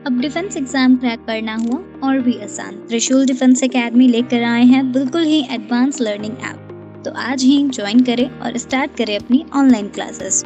अब defence exam crack करना हुआ और भी आसान। त्रिशूल डिफेंस एकेडमी लेकर आए हैं बिल्कुल ही एडवांस लर्निंग ऐप। तो आज ही ज्वाइन करें और स्टार्ट करें अपनी ऑनलाइन क्लासेस।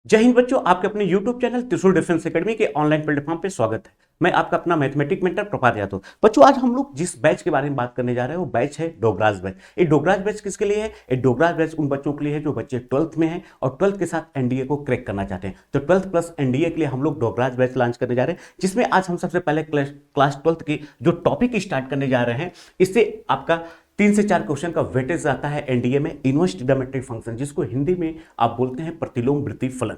जय हिंद बच्चों, आपके अपने YouTube चैनल त्रिशूल डिफेंस एकेडमी के ऑनलाइन प्लेटफॉर्म पे स्वागत है। मैं आपका अपना मैथमेटिक मेंटर प्रभात यादव। बच्चों, आज हम लोग जिस बैच के बारे में बात करने जा रहे हैं वो बैच है डोगराज बैच। ये डोगराज बैच किसके लिए है? ये डोगराज बैच उन बच्चों के लिए है जो बच्चे 12th में हैं और 12th के साथ एनडीए को क्रैक करना चाहते हैं। तो 12th प्लस एनडीए के लिए हम लोग डोगराज बैच लॉन्च करने जा रहे हैं, जिसमें आज हम सबसे पहले क्लास 12th की जो टॉपिक स्टार्ट करने जा रहे हैं, इससे आपका 3 से 4 क्वेश्चन का वेटेज आता है एनडीए में। इनवर्स ट्रिग्नोमेट्रिक फंक्शन, जिसको हिंदी में आप बोलते हैं प्रतिलोम वृत्ति फलन।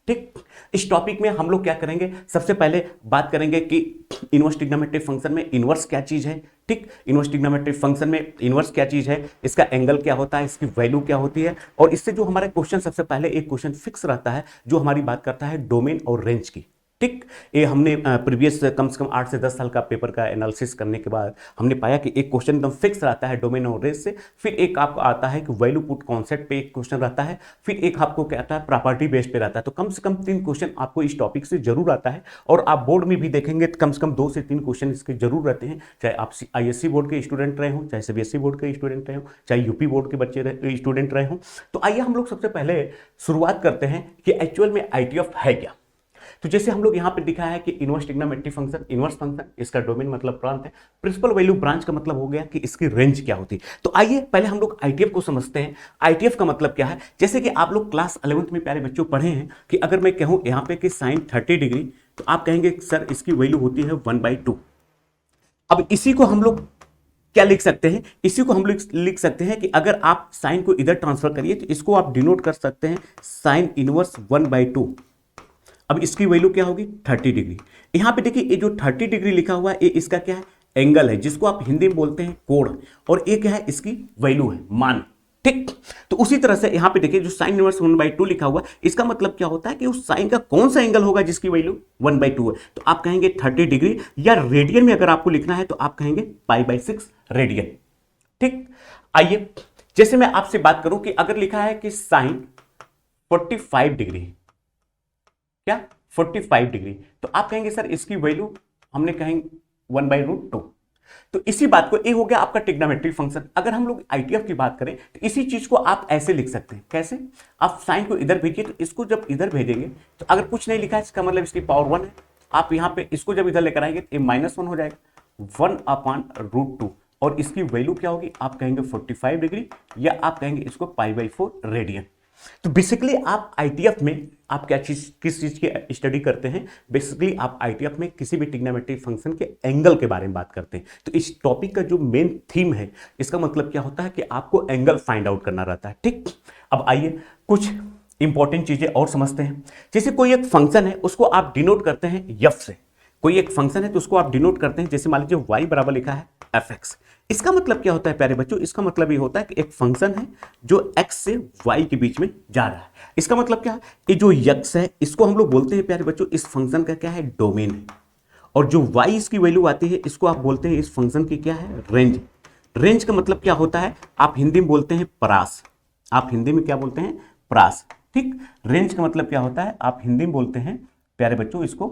ठीक, इस टॉपिक में हम लोग क्या करेंगे, सबसे पहले बात करेंगे कि इनवर्स ट्रिग्नोमेट्रिक फंक्शन में इनवर्स क्या चीज है। ठीक, इनवर्स ट्रिग्नोमेट्रिक फंक्शन में इनवर्स क्या चीज है, इसका एंगल क्या होता है, इसकी वैल्यू क्या होती है, और इससे जो हमारा क्वेश्चन सबसे पहले एक क्वेश्चन फिक्स रहता है जो हमारी बात करता है डोमेन और रेंज की। ठीक, ये हमने प्रीवियस कम से कम 8 से 10 साल का पेपर का एनालिसिस करने के बाद हमने पाया कि एक क्वेश्चन एकदम फिक्स रहता है डोमेन और रेंज से, फिर एक आपको आता है कि वैल्यू पुट कॉन्सेप्ट पे एक क्वेश्चन रहता है, फिर एक आपको क्या आता है प्रॉपर्टी बेस्ड पे रहता है। तो कम से कम 3 क्वेश्चन आपको इस टॉपिक से जरूर आता है, और आप बोर्ड में भी देखेंगे तो कम से कम 2 से 3 क्वेश्चन इसके जरूर रहते हैं, चाहे आप आईएससी बोर्ड के स्टूडेंट रहे हों, चाहे सीबीएसई बोर्ड के स्टूडेंट रहे हों, चाहे यूपी बोर्ड के बच्चे स्टूडेंट रहे हों। तो आइए हम लोग सबसे पहले शुरुआत करते हैं कि एक्चुअल में आईटीएफ है क्या। तो जैसे हम लोग यहां पे दिखा है कि inverse trigonometric function, inverse function, इसका डोमेन मतलब प्रांत है, प्रिंसिपल वैल्यू ब्रांच का मतलब हो गया कि इसकी रेंज क्या होती है। तो आइए पहले हम लोग आईटीएफ को समझते हैं। आईटीएफ का मतलब क्या है, जैसे कि आप लोग क्लास 11th में प्यारे बच्चों पढ़े हैं कि अगर मैं कहूं यहां पे कि साइन 30 डिग्री, तो आप कहेंगे सर इसकी वैल्यू होती है 1/2। अब इसी को हम लोग क्या लिख सकते हैं, इसी को हम लोग लिख सकते हैं कि अगर आप साइन को इधर ट्रांसफर करिए तो इसको आप डिनोट कर सकते हैं साइन इनवर्स 1/2। अब इसकी वैल्यू क्या होगी 30 डिग्री। यहां पे देखिए ये जो 30 डिग्री लिखा हुआ है ये इसका क्या है, एंगल है, जिसको आप हिंदी में बोलते हैं कोण, और ये क्या है, इसकी वैल्यू है, मान। ठीक, तो उसी तरह से यहां पे देखिए जो साइन इनवर्स 1/2 लिखा हुआ है, इसका मतलब क्या होता है कि उस साइन का कौन सा एंगल होगा जिसकी वैल्यू 1/2 है। तो आप कहेंगे 30 डिग्री, या रेडियन में अगर आपको लिखना है तो आप कहेंगे π/6 रेडियन। ठीक, आइए जैसे मैं आपसे बात करूं कि अगर लिखा है कि साइन 45 डिग्री, क्या 45 डिग्री, तो आप कहेंगे सर इसकी वैल्यू हमने कहेंगे 1/√2। तो इसी बात को, ये हो गया आपका ट्रिग्नोमेट्रिक फंक्शन। अगर हम लोग आईटीएफ की बात करें तो इसी चीज को आप ऐसे लिख सकते हैं, कैसे, आप साइन को इधर भेजिए, तो इसको जब इधर भेजेंगे तो अगर कुछ नहीं लिखा है इसका मतलब इसकी पावर 1 है। आप यहां पे इसको जब इधर लेकर आएंगे तो ये -1 हो जाएगा, 1/√2, और इसकी वैल्यू क्या होगी, आप कहेंगे 45 डिग्री, या आप कहेंगे इसको π/4 रेडियन। तो बेसिकली आप आईटीएफ में आप क्या चीज, किस चीज की स्टडी करते हैं, बेसिकली आप आईटीएफ में किसी भी ट्रिग्नोमेट्रिक फंक्शन के एंगल के बारे में बात करते हैं। तो इस टॉपिक का जो मेन थीम है, इसका मतलब क्या होता है कि आपको एंगल फाइंड आउट करना रहता है। ठीक, अब आइए कुछ इंपॉर्टेंट चीजें और समझते हैं। जैसे कोई एक फंक्शन है उसको आप डिनोट करते हैं एफ से, कोई एक फंक्शन है तो उसको आप डिनोट करते हैं, जैसे मान लीजिए y बराबर लिखा है fx। इसका मतलब क्या होता है प्यारे बच्चों, इसका मतलब ये होता है कि एक फंक्शन है जो x से y के बीच में जा रहा है। इसका मतलब क्या है, ये जो x है इसको हम लोग बोलते हैं प्यारे बच्चों, इस फंक्शन का क्या है, डोमेन है, और जो y इसकी वैल्यू आती है इसको आप बोलते हैं इस फंक्शन की क्या है, रेंज। रेंज का मतलब क्या होता है, आप हिंदी में बोलते हैं परास, आप हिंदी में क्या बोलते हैं, परास। ठीक, रेंज का मतलब क्या होता है, आप हिंदी में बोलते हैं प्यारे बच्चों इसको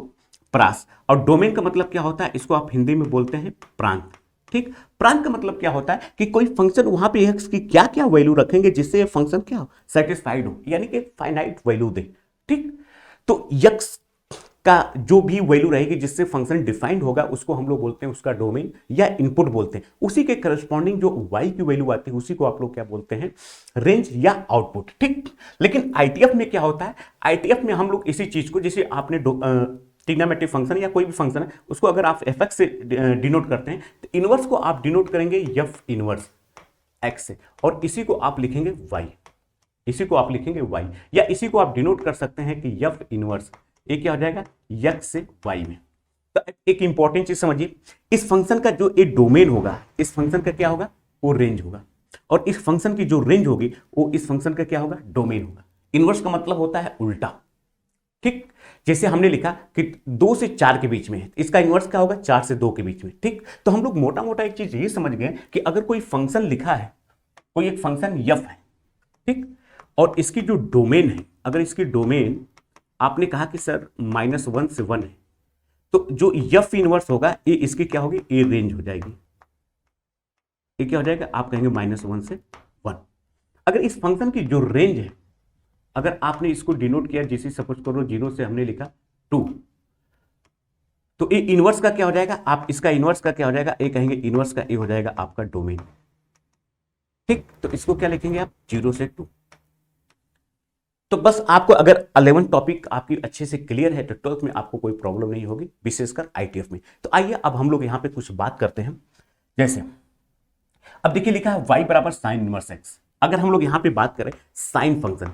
प्रास, और डोमेन का मतलब क्या होता है, इसको आप हिंदी में बोलते हैं प्रांत। ठीक, प्रांत का मतलब क्या होता है कि कोई फंक्शन वहां पे एक्स की क्या क्या वैल्यू रखेंगे जिससे ये फंक्शन क्या हो, सेटिस्फाइड हो, यानी कि फाइनाइट वैल्यू दे। ठीक, तो एक्स का जो भी वैल्यू रहेगी जिससे फंक्शन डिफाइंड होगा उसको हम लोग बोलते हैं उसका डोमेन या इनपुट बोलते हैं। उसी के करस्पॉन्डिंग जो y की वैल्यू आती है उसी को आप लोग क्या बोलते हैं, रेंज या आउटपुट। ठीक, लेकिन आईटीएफ में क्या होता है, आईटीएफ में हम लोग इसी चीज को, जैसे आपने ट्रिग्नोमेट्रिक फंक्शन या कोई भी फंक्शन है उसको अगर आप fx से डिनोट करते हैं तो इनवर्स को आप डिनोट करेंगे f इनवर्स x से, और इसी को आप लिखेंगे y, इसी को आप लिखेंगे y, या इसी को आप डिनोट कर सकते हैं कि f इनवर्स, ये क्या हो जाएगा, x से y में। तो एक इंपॉर्टेंट चीज समझिए, इस फंक्शन का जो एक डोमेन होगा, इस फंक्शन का क्या होगा, वो रेंज होगा, और इस फंक्शन की जो रेंज होगी वो इस फंक्शन का क्या होगा, डोमेन होगा। इनवर्स का मतलब होता है उल्टा। ठीक, जैसे हमने लिखा कि 2 से 4 के बीच में है, इसका इनवर्स क्या होगा, 4 से 2 के बीच में। ठीक, तो हम लोग मोटा मोटा एक चीज ये समझ गए कि अगर कोई फंक्शन लिखा है, कोई एक फंक्शन f है, ठीक, और इसकी जो डोमेन है, अगर इसकी डोमेन आपने कहा कि सर -1 से 1 है, तो जो एफ इनवर्स होगा ये इसकी क्या होगी, ये रेंज हो जाएगी। ये क्या हो जाएगा, आप कहेंगे -1 से 1। अगर इस फंक्शन की जो रेंज है, अगर आपने इसको डिनोट किया, जैसे सपोज करो 0 से हमने लिखा 2, तो ये इनवर्स का क्या हो जाएगा, आप इसका इनवर्स का क्या हो जाएगा, ये कहेंगे इनवर्स का ये हो जाएगा आपका डोमेन। ठीक, तो इसको क्या लिखेंगे आप, 0 से 2। तो बस आपको अगर 11 टॉपिक आपकी अच्छे से क्लियर है तो 12th में आपको कोई प्रॉब्लम नहीं होगी, विशेषकर आईटीएफ में। तो आइए अब हम लोग यहाँ पे कुछ बात करते हैं। जैसे अब देखिए लिखा है y बराबर साइन इनवर्स एक्स। अगर हम लोग यहाँ पे बात करें साइन फंक्शन,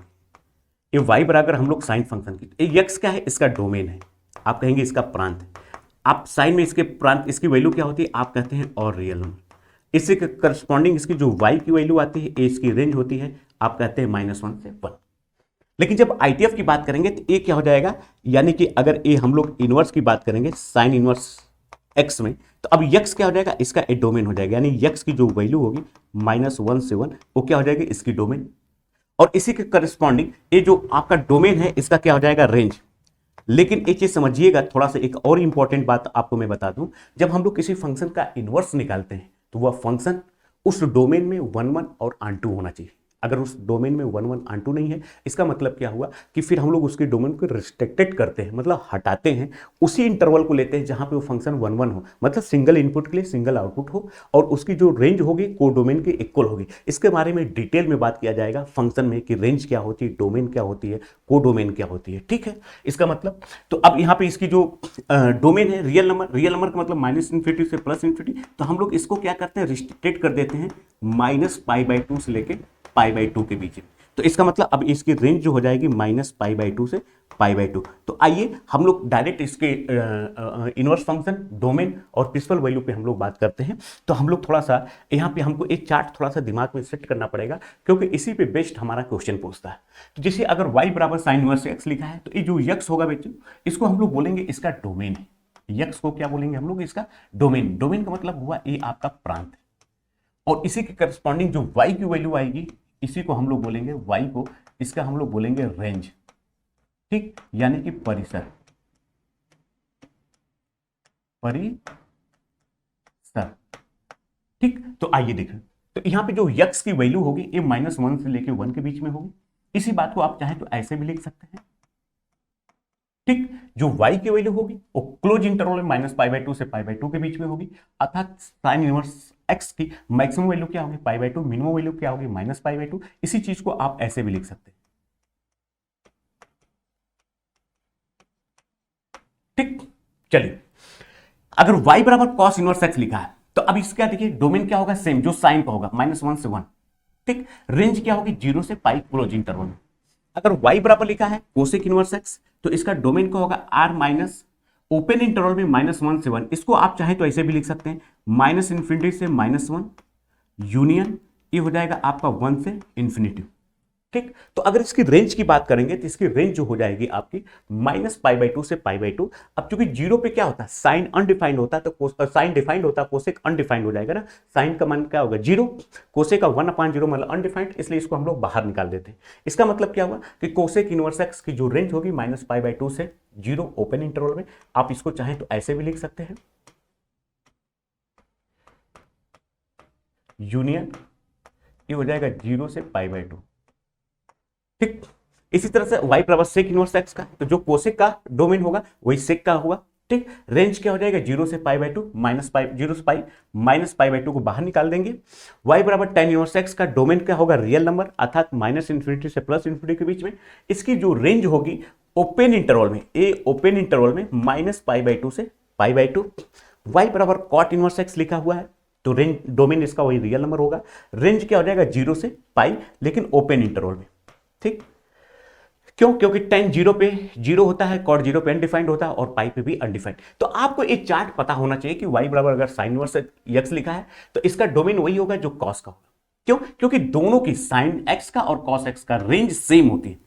ये y बराबर हम लोग साइन फंक्शन की, ये x क्या है, इसका डोमेन है, आप कहेंगे इसका प्रांत है। आप साइन में इसके प्रांत, इसकी वैल्यू क्या होती है, आप कहते हैं और रियल नंबर। इससे करस्पॉन्डिंग इसकी जो y की वैल्यू आती है, इसकी रेंज होती है, आप कहते हैं -1 से 1। लेकिन जब आईटीएफ की बात करेंगे तो ये क्या हो जाएगा, यानी कि अगर ये हम लोग इनवर्स की बात करेंगे साइन इनवर्स एक्स में, तो अब यक्स क्या हो जाएगा, इसका ए डोमेन हो जाएगा, यानी यक्स की जो वैल्यू होगी -1 से 1, वो क्या हो जाएगी, इसकी डोमेन। और इसी के करस्पॉन्डिंग ये जो आपका डोमेन है, इसका क्या हो जाएगा, रेंज। लेकिन एक चीज समझिएगा, थोड़ा सा एक और इंपॉर्टेंट बात आपको मैं बता दूं, जब हम लोग किसी फंक्शन का इनवर्स निकालते हैं तो वह फंक्शन उस डोमेन में 1 1 और आंटू होना चाहिए। अगर उस डोमेन में 1 1 आंटू नहीं है, इसका मतलब क्या हुआ कि फिर हम लोग उसके डोमेन को रिस्ट्रिक्टेड करते हैं, मतलब हटाते हैं, उसी इंटरवल को लेते हैं जहां पे वो फंक्शन 1 1 हो, मतलब सिंगल इनपुट के लिए सिंगल आउटपुट हो, और उसकी जो रेंज होगी को डोमेन के इक्वल होगी। इसके बारे में डिटेल में बात किया जाएगा फंक्शन में कि रेंज क्या होती है, डोमेन क्या होती है, को डोमेन क्या होती है। ठीक है, इसका मतलब तो अब यहाँ पे इसकी जो डोमेन है रियल नंबर, रियल नंबर का मतलब -∞ से +∞, तो हम लोग इसको क्या करते हैं, रिस्ट्रिक्टेड कर देते हैं -π/2 से लेके π/2 के बीच में। तो इसका मतलब अब इसकी रेंज जो हो जाएगी -π/2 से π/2। तो आइए हम लोग डायरेक्ट इसके इनवर्स फंक्शन, डोमेन और प्रिंसिपल वैल्यू पे हम लोग बात करते हैं। तो हम लोग थोड़ा सा यहाँ पे हमको एक चार्ट थोड़ा सा दिमाग में सेट करना पड़ेगा, क्योंकि इसी पे बेस्ड हमारा क्वेश्चन पूछता है। तो जैसे अगर y बराबर साइन इनवर्स एक्स लिखा है, तो ये जो यक्स होगा बच्चों, इसको हम लोग बोलेंगे इसका डोमेन है। यक्स को क्या बोलेंगे हम लोग, इसका डोमेन। डोमेन का मतलब हुआ ये आपका प्रांत है, और इसी के करस्पॉन्डिंग जो y की वैल्यू आएगी, इसी को हम लोग बोलेंगे, y को इसका हम लोग बोलेंगे रेंज। ठीक, यानी कि परिसर, परिसर। ठीक, तो आइए देखें, तो यहां पे जो यक्स की वैल्यू होगी ये -1 से लेके 1 के बीच में होगी। इसी बात को आप चाहें तो ऐसे भी लिख सकते हैं। ठीक, जो y की वैल्यू होगी वो क्लोज इंटरवल में -π/2 से π/2 के बीच में होगी, अर्थात साइन इनवर्स x की मैक्सिमम वैल्यू क्या होगी, π/2, मिनिमम वैल्यू क्या होगी, -π/2। इसी चीज को आप ऐसे भी लिख सकते हैं। ठीक, चलिए अगर y बराबर cos इनवर्स x लिखा है, तो अब इसका देखिए डोमेन क्या होगा, सेम जो साइन का होगा, -1 से 1। ठीक, रेंज क्या होगी, 0 से π क्लोज इंटरवल में। अगर y बराबर लिखा है कोसेक इनवर्स x, तो इसका डोमेन क्या होगा, r माइनस ओपन इंटरवल में -1 से 1। इसको आप चाहें तो ऐसे भी लिख सकते हैं, -∞ से -1 यूनियन, ये हो जाएगा आपका 1 से ∞। ठीक, तो अगर इसकी रेंज की बात करेंगे तो इसकी रेंज जो हो जाएगी आपकी -π/2 से π/2। अब चूंकि 0 पे क्या होता है, साइन अनडिफाइंड होता है, तो साइन डिफाइंड होता है, कोसेक अनडिफाइंड हो जाएगा ना। साइन का मान क्या होगा 0, कोसेक का 1/0 मतलब अनडिफाइंड, इसलिए इसको हम लोग बाहर निकाल देते हैं। इसका मतलब क्या हुआ कि कोसेक इनवर्स एक्स की जो रेंज होगी -π/2 से 0 ओपन इंटरवल में। आप इसको चाहें तो ऐसे भी लिख सकते हैं, यूनियन, ये हो जाएगा 0 से π/2। ठीक, इसी तरह से y बराबर सेक इनवर्स एक्स का, तो जो कोसेक का डोमेन होगा वही सेक का होगा। ठीक, रेंज क्या हो जाएगा 0 से π/2, -π 0 से π -π/2 को बाहर निकाल देंगे। y बराबर tan इनवर्स एक्स का डोमेन क्या होगा, रियल नंबर, अर्थात -∞ से +∞ के बीच में। इसकी जो रेंज होगी ओपन इंटरवल में, ए ओपन इंटरवल में -π/2 से π/2। y बराबर कॉट इनवर्स एक्स लिखा हुआ है, तो रेंज डोमेन इसका वही रियल नंबर होगा। रेंज क्या हो जाएगा 0 से π, लेकिन ओपन इंटरवल में। ठीक, क्यों, क्योंकि tan 0 पे 0 होता है, cot 0 पे अनडिफाइंड होता है, और पाई पे भी अनडिफाइंड। तो आपको एक चार्ट पता होना चाहिए कि y बराबर अगर साइन इनवर्स x लिखा है तो इसका डोमेन वही होगा जो cos का होगा। क्यों, क्योंकि दोनों की साइन x का और cos x का रेंज सेम होती है,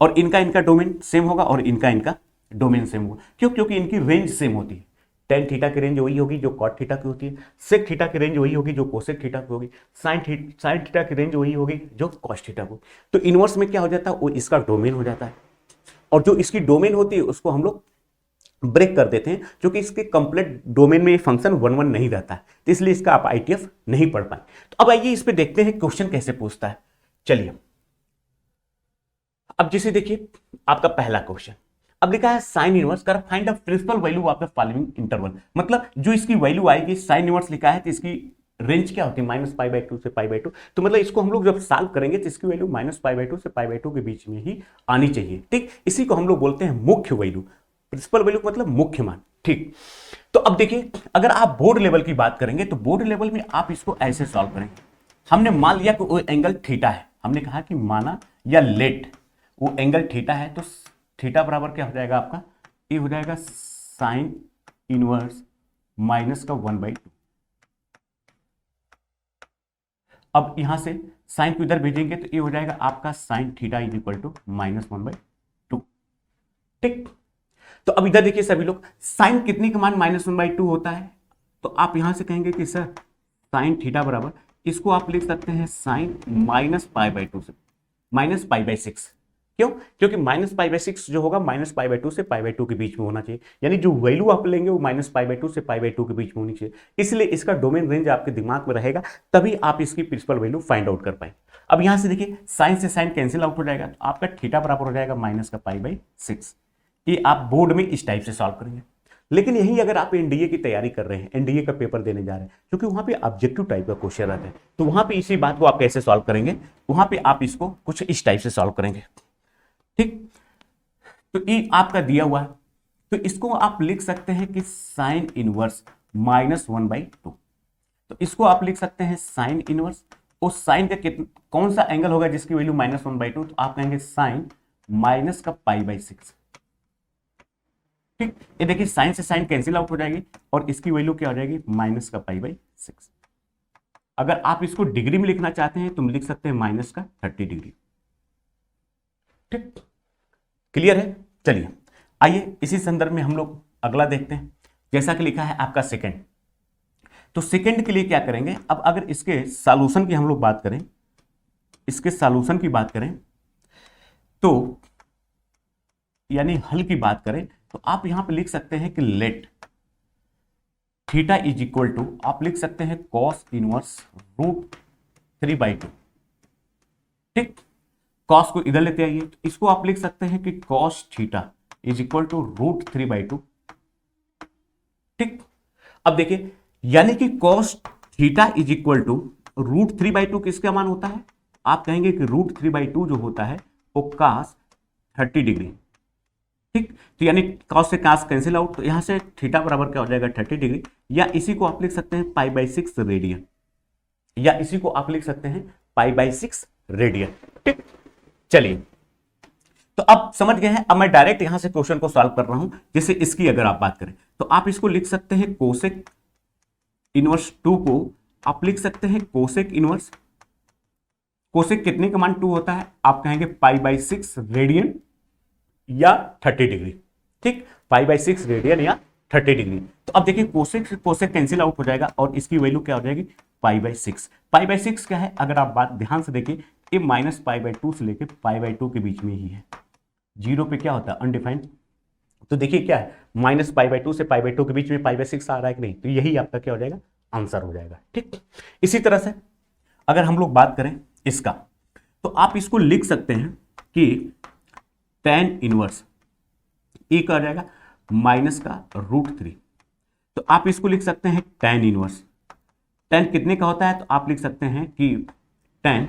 और इनका डोमेन सेम होगा, और इनका डोमेन सेम होगा। क्यों, क्योंकि इनकी रेंज सेम होती है। tan थीटा की रेंज वही होगी जो cot थीटा की होती है, sec थीटा की रेंज वही होगी जो कोसेक थीटा की होगी, साइन थीटा की रेंज वही होगी जो cos थीटा की। तो इनवर्स में क्या हो जाता है, वो इसका डोमेन हो जाता है। और जो इसकी डोमेन होती है उसको हम लोग ब्रेक कर देते हैं, क्योंकि इसके कंप्लीट डोमेन में ये फंक्शन 1 1 नहीं रहता है, तो इसलिए इसका आप ITF नहीं पढ़ पाए। तो अब आइए इस पे देखते हैं क्वेश्चन कैसे पूछता है। चलिए अब जैसे देखिए आपका पहला क्वेश्चन, अब लिखा है साइन इनवर्स कर find the principal value of the following interval, मतलब जो इसकी वैल्यू आएगी, साइन इनवर्स लिखा है तो इसकी रेंज क्या होती है -π/2 से π/2, तो मतलब इसको हम लोग जब सॉल्व करेंगे तो इसकी वैल्यू -π/2 से π/2 के बीच में ही आनी चाहिए। ठीक, इसी को हम लोग बोलते हैं मुख्य वैल्यू, प्रिंसिपल वैल्यू मतलब मुख्य मान। ठीक, तो अब देखिए अगर आप बोर्ड लेवल की बात करेंगे तो बोर्ड लेवल में आप इसको ऐसे सॉल्व करेंगे। हमने मान लिया कि वो एंगल थीटा है, हमने कहा कि माना या लेट वो एंगल थीटा है, तो थीटा बराबर क्या हो जाएगा आपका, ये हो जाएगा साइन इनवर्स माइनस का 1/2। अब यहां से साइन को इधर भेजेंगे तो ये हो जाएगा आपका sine theta is equal to -1/2। ठीक, तो अब इधर देखिए सभी लोग, साइन कितने का मान -1/2 होता है, तो आप यहां से कहेंगे कि सर साइन थीटा बराबर, इसको आप लिख सकते हैं साइन -π/2 से -π/6। क्यों? क्योंकि -π/6 जो होगा -π/2 से π/2 के बीच में होना चाहिए, यानी जो वैल्यू आप लेंगे वो -π/2 से π/2 के बीच में होनी चाहिए, इसलिए इसका डोमेन रेंज आपके दिमाग में रहेगा, तभी आप इसकी प्रिंसिपल वैल्यू फाइंड आउट कर पाए। अब यहां से देखिए साइन से साइन कैंसिल आउट हो जाएगा, तो आपका थीटा बराबर हो जाएगा -π/6। ये आप बोर्ड में इस टाइप से सॉल्व करेंगे। लेकिन यही अगर आप एनडीए की तैयारी कर रहे हैं, एनडीए का पेपर देने जा रहे हैं, क्योंकि वहां पे ऑब्जेक्टिव टाइप का क्वेश्चन रहता है, तो वहां पे इसी बात को आप कैसे सॉल्व करेंगे, वहां पे आप इसको कुछ इस टाइप से सॉल्व करेंगे। ठीक, तो ये आपका दिया हुआ है, तो इसको आप लिख सकते हैं कि साइन इनवर्स -1/2, तो इसको आप लिख सकते हैं साइन इनवर्स, उस साइन का कौन सा एंगल होगा जिसकी वैल्यू -1/2, तो आप कहेंगे साइन माइनस का π/6। ठीक, ये देखिए साइन से साइन कैंसिल आउट हो जाएगी और इसकी वैल्यू क्या हो जाएगी माइनस का π/6। अगर आप इसको डिग्री में लिखना चाहते हैं तो लिख सकते हैं -30 डिग्री। ठीक, क्लियर है। चलिए आइए इसी संदर्भ में हम लोग अगला देखते हैं, जैसा कि लिखा है आपका सेकंड, तो सेकंड के लिए क्या करेंगे, अब अगर इसके सॉल्यूशन की हम लोग बात करें, इसके सॉल्यूशन की बात करें तो यानी हल की बात करें, तो आप यहां पे लिख सकते हैं कि let theta is equal to, आप लिख सकते हैं कॉस इनवर्स √3/2। ठीक, कॉस को इधर लेते आइए, तो इसको आप लिख सकते हैं कि cos theta is equal to √3/2। ठीक, अब देखिए यानी कि cos theta is equal to √3/2 किसका मान होता है, आप कहेंगे कि √3/2 जो होता है वो cos 30 डिग्री। ठीक, तो यानी cos से cos कैंसिल आउट, तो यहां से थीटा बराबर क्या हो जाएगा 30 डिग्री, या इसी को आप लिख सकते हैं π/6 रेडियन, या इसी को आप लिख सकते हैं π/6 रेडियन। ठीक, चलिए तो अब समझ गए हैं। अब मैं डायरेक्ट यहां से क्वेश्चन को सॉल्व कर रहा हूं, जैसे इसकी अगर आप बात करें तो आप इसको लिख सकते हैं कोसेक इनवर्स 2 को आप लिख सकते हैं कोसेक इनवर्स, कोसेक कितने का मान 2 होता है, आप कहेंगे π/6 रेडियन या 30 डिग्री। ठीक, π/6 रेडियन या 30 डिग्री। तो अब देखिए कोसेक से कोसेक कैंसिल आउट हो जाएगा और इसकी वैल्यू क्या हो जाएगी π/6। π/6 क्या है, अगर आप बात ध्यान से देखिए, ये -π/2 से लेके π/2 के बीच में ही है, जीरो पे क्या होता है अनडिफाइंड, तो देखिए क्या है -π/2 से π/2 के बीच में π/6 आ रहा है कि नहीं, तो यही आपका क्या हो जाएगा आंसर हो जाएगा। ठीक, इसी तरह से अगर हम लोग बात करें इसका, तो आप इसको लिख सकते हैं कि tan इनवर्स ए का आ जाएगा माइनस का √3, तो आप इसको लिख सकते हैं tan इनवर्स, tan कितने का होता है, तो आप लिख सकते हैं कि tan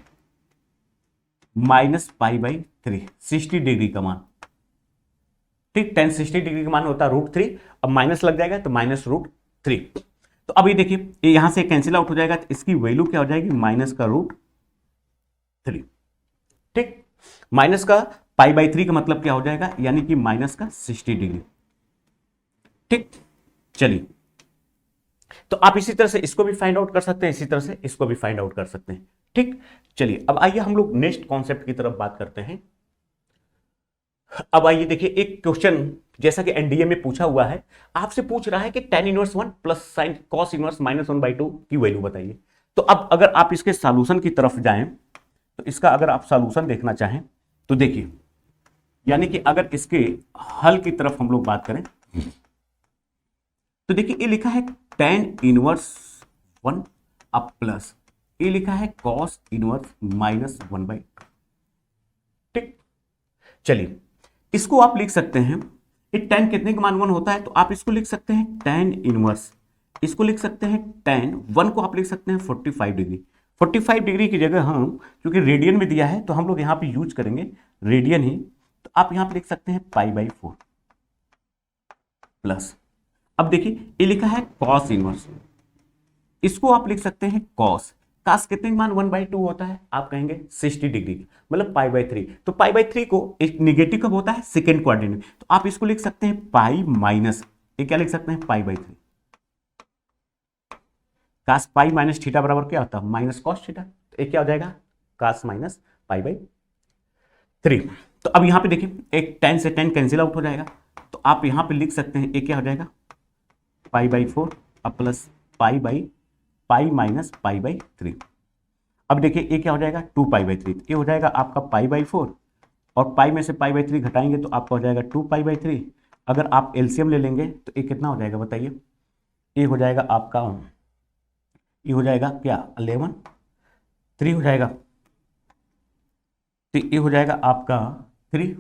-π/3 60 डिग्री का मान। ठीक, tan 60 डिग्री का मान होता है √3, अब माइनस लग जाएगा तो -√3। तो अभी देखिए ये यहां से कैंसिल आउट हो जाएगा, तो इसकी वैल्यू क्या हो जाएगी माइनस का √3। ठीक, माइनस का π/3 का मतलब क्या हो जाएगा, यानी कि माइनस का 60 डिग्री। ठीक, चलिए तो आप इसी तरह से इसको भी फाइंड आउट कर सकते हैं, इसी तरह से इसको भी फाइंड आउट कर सकते हैं। ठीक, चलिए अब आइए हम लोग नेक्स्ट कॉन्सेप्ट की तरफ बात करते हैं। अब आइए देखिए एक क्वेश्चन जैसा कि एनडीए में पूछा हुआ है, आपसे पूछ रहा है कि tan inverse 1 plus sine cos inverse -1/2 की वैल्यू बताइए। तो अब अगर आप इसके सॉल्यूशन की तरफ जाएं, तो इसका अगर आप सॉल्यूशन देखना चाहें तो देखिए यानी कि अगर इसके हल की तरफ हम लोग बात करें तो देखिए ये लिखा है tan इनवर्स 1 अब प्लस ये लिखा है cos इनवर्स -1/2। ठीक, चलिए इसको आप लिख सकते हैं, ये tan कितने का मान 1 होता है तो आप इसको लिख सकते हैं tan इनवर्स, इसको लिख सकते हैं tan 1 को आप लिख सकते हैं 45 डिग्री। 45 डिग्री की जगह हम क्योंकि रेडियन में दिया है तो हम लोग यहाँ पे यूज करेंगे रेडियन ही, तो आप यहाँ पे लिख सकते हैं π/4 प्लस, अब देखिए ये लिखा है cos इनवर्स, इसको आप लिख सकते हैं cos, cos कितने का मान 1/2 होता है आप कहेंगे 60 डिग्री, मतलब π/3। तो π/3 को एक निगेटिव कब होता है सेकेंड क्वाड्रेंट में, तो आप इसको लिख सकते हैं पाई माइनस, ये क्या लिख सकते हैं π/3। cos पाई माइनस थीटा बराबर क्या होता है माइनस cos थीटा, तो ये क्या हो जाएगा cos माइनस π/3। तो अब यहाँ पे देखिए एक tan से tan कैंसिल आउट हो जाएगा, तो आप यहाँ पे लिख सकते हैं ये क्या हो जाएगा π/4 अब प्लस पाई माइनस π/3। अब देखिए ये क्या हो जाएगा 2π/3, ये हो जाएगा आपका π/4 और पाई में से π/3 घटाएंगे तो आपका हो जाएगा 2π/3। अगर आप एलसीएम ले लेंगे तो ये कितना हो जाएगा बताइए, ये हो जाएगा आपका, ये हो जाएगा क्या 11, 3 हो जाएगा, तो ये हो जाएगा आपका 3,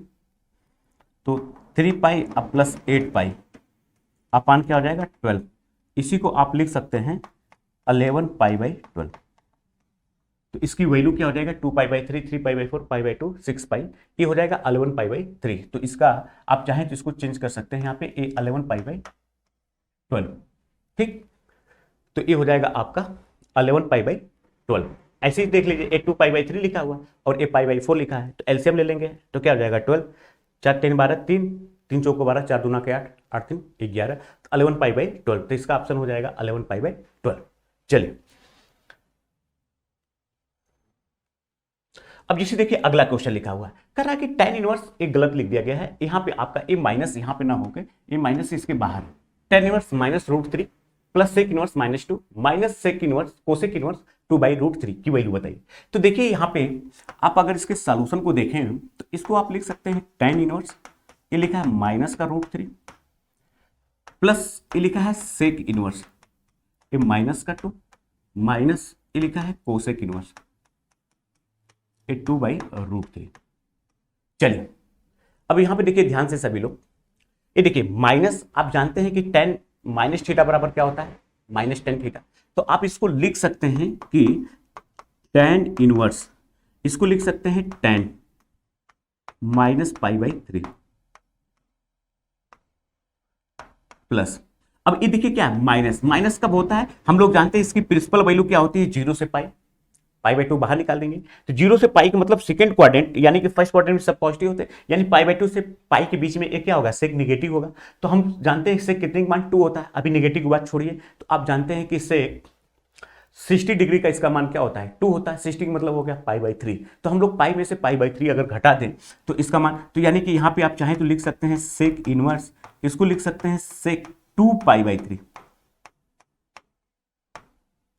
तो 3π अब प्लस 8π अपान क्या हो जाएगा 12, इसी को आप लिख सकते हैं 11π/12। तो इसकी वैल्यू क्या हो जाएगा 2π/3, 3π/4, π/2, 6π, ये हो जाएगा 11π/3। तो इसका आप चाहें तो इसको चेंज कर सकते हैं यहाँ पे ये 11π/12। ठीक, तो ये हो जाएगा आपका 11π/12। ऐसे ही देख लीजिए ये 2π/3 लिखा हुआ और ये π/4 लिखा है, तो एलसीएम ले लेंगे तो क्या हो जाएगा 12, 4 3 12, 3 3 चौको 12, 4 दूना के 8, 8 3 11, तो 11π/12। तो इसका ऑप्शन हो जाएगा 11π/12। चलिए अब जिसे देखिए अगला क्वेश्चन लिखा हुआ है, कह रहा है कि tan इनवर्स एक गलत लिख दिया गया है, यहाँ पे आपका ए माइनस यहाँ पे ना होकर ये माइनस इसके बाहर है, tan inverse -√3 plus sec inverse -2 minus sec inverse cosec inverse 2/√3 की वैल्यू बताइए। तो देखिए यहाँ पे आप अगर इसके सॉल्यूशन को देखें तो इसको आप लिख सकते हैं tan इनवर्स, ये लिखा है माइनस का √3 प्लस ये लिखा है सेक इनवर्स ये माइनस का 2 माइनस ये लिखा है कोसेक इनवर्स ये 2/√3। चलिए अब यहां पे देखिए ध्यान से सभी लोग, ये देखिए माइनस, आप जानते हैं कि tan माइनस थीटा बराबर क्या होता है -tan थीटा, तो आप इसको लिख सकते हैं कि tan इनवर्स, इसको लिख सकते हैं tan -π/3 प्लस, अब ये देखिए क्या है माइनस, माइनस कब होता है हम लोग जानते हैं इसकी प्रिंसिपल वैल्यू क्या होती है 0 से π/2 बाहर निकाल देंगे, तो 0 से पाई का मतलब सेकंड क्वाड्रेंट, यानी कि फर्स्ट क्वाड्रेंट में सब पॉजिटिव होते हैं, यानी π/2 से पाई के बीच में एक क्या होगा सेक निगेटिव होगा। तो हम जानते हैं इससे कितने का मान 2 होता है, अभी निगेटिव की बात छोड़िए, तो आप जानते हैं कि इससे 60 डिग्री का इसका मान क्या होता है 2 होता है, 60 का मतलब हो गया π/3। तो हम लोग पाई में से π/3 अगर घटा दें तो इसका मान, तो यानी कि यहाँ पे आप चाहें तो लिख सकते हैं सेक इनवर्स, इसको लिख सकते हैं सेक 2π/3।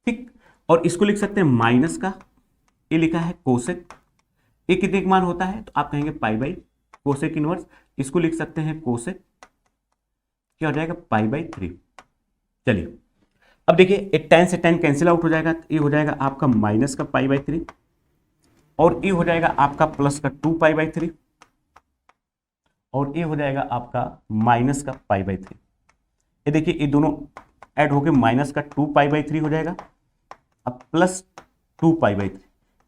ठीक, और इसको लिख सकते हैं माइनस का, ये लिखा है कोसेक, ये कितने का मान होता है तो आप कहेंगे π/कोसेक इनवर्स, इसको लिख सकते हैं कोसेक क्या हो जाएगा π/3। चलिए अब देखिए एक tan से tan कैंसिल आउट हो जाएगा, ये हो जाएगा आपका माइनस का π/3 और ये हो जाएगा आपका प्लस का 2π/3 और ये हो जाएगा आपका माइनस का π/3। ये देखिए ये दोनों ऐड होके माइनस का 2π/3 हो जाएगा, अब प्लस 2π/3,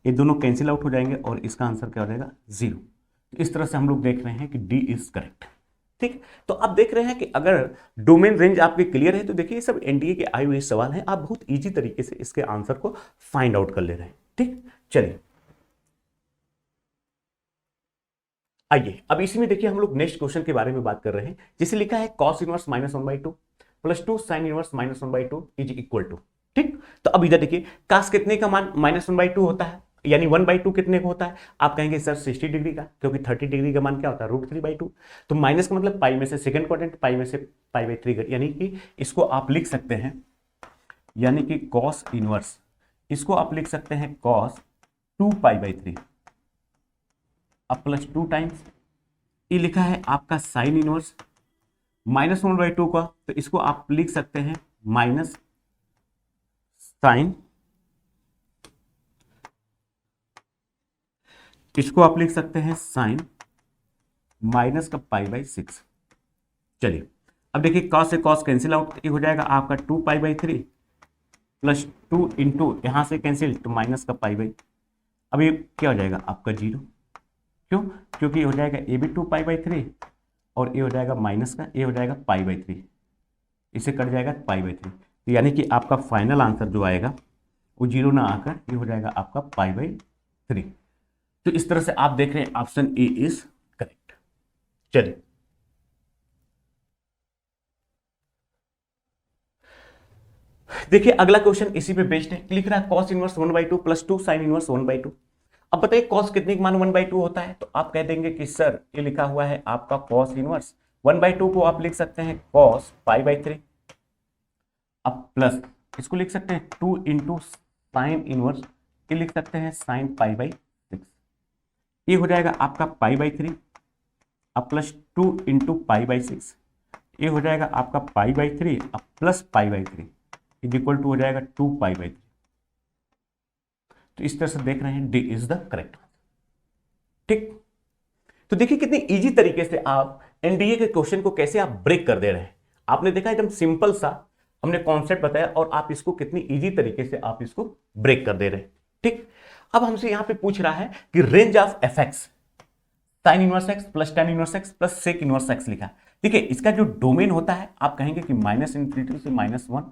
ये दोनों कैंसिल आउट हो जाएंगे और इसका आंसर क्या हो जाएगा 0। तो इस तरह से हम लोग देख रहे हैं कि डी इज करेक्ट। ठीक, तो आप देख रहे हैं कि अगर डोमेन रेंज आपके क्लियर है तो देखिए ये सब एनडीए के आए हुए सवाल हैं, आप बहुत इजी तरीके से इसके आंसर को फाइंड आउट कर ले रहे हैं। ठीक, चलिए आइए अब इसी में देखिए हम लोग नेक्स्ट क्वेश्चन के बारे में बात कर रहे हैं, जिसे लिखा है cos inverse -1/2 plus 2 sin inverse -1/2 is equal to. ठीक, तो अब इधर देखिए cos कितने का मान -1/2 होता है, यानी 1/2 कितने को होता है आप कहेंगे सर 60 डिग्री का, क्योंकि 30 डिग्री का मान क्या होता है √3/2। तो माइनस का मतलब पाई में से सेकंड क्वाड्रेंट, पाई में से π/3, यानी कि इसको आप लिख सकते हैं, यानी कि cos इनवर्स, इसको आप लिख सकते हैं cos 2π/3 अब प्लस 2 टाइम्स ये लिखा है आपका साइन इनवर्स -1/2 का, तो इसको आप लिख सकते हैं माइनस साइन, इसको आप लिख सकते हैं साइन माइनस का π/6। चलिए अब देखिए कॉस से कॉस कैंसिल आउट, ये हो जाएगा आपका 2π/3 प्लस 2 इंटू यहां से कैंसिल तो माइनस का π/, अब ये क्या हो जाएगा आपका 0, क्यों? क्योंकि ये हो जाएगा ये भी 2π/3 और ये हो जाएगा माइनस का, ये हो जाएगा π/3, इसे कट जाएगा π/3, तो यानी कि आपका फाइनल आंसर जो आएगा वो 0 ना आकर ये हो जाएगा आपका π/3। तो इस तरह से आप देख रहे हैं ऑप्शन ए इज करेक्ट। चलिए देखिए अगला क्वेश्चन इसी पे बेस्ड है, लिख रहा है cos inverse 1/2 plus 2 sine inverse 1/2। अब बताइए cos कितने का मान 1/2 होता है, तो आप कह देंगे कि सर ये लिखा हुआ है आपका cos इनवर्स 1/2 को आप लिख सकते हैं cos π/3, अब प्लस इसको लिख सकते हैं 2 इंटू साइन इनवर्स, ये लिख सकते हैं साइन π/6, ये हो जाएगा आपका π/3, अब प्लस 2 इंटू π/6, ये हो जाएगा आपका π/3 अब प्लस π/3 इज इक्वल टू हो जाएगा 2π/3। तो इस तरह से देख रहे हैं D is the correct answer. ठीक, तो देखिए कितनी इजी तरीके से आप एनडीए के क्वेश्चन को कैसे आप ब्रेक कर दे रहे हैं। आपने देखा एकदम सिंपल सा हमने कॉन्सेप्ट बताया और आप इसको कितनी इजी तरीके से आप इसको ब्रेक कर दे रहे हैं। ठीक, अब हमसे यहां पे पूछ रहा है कि range of f x sine inverse x plus tan inverse x plus sec inverse x लिखा। देखिए इसका जो डोमेन होता है आप कहेंगे कि -∞ से -1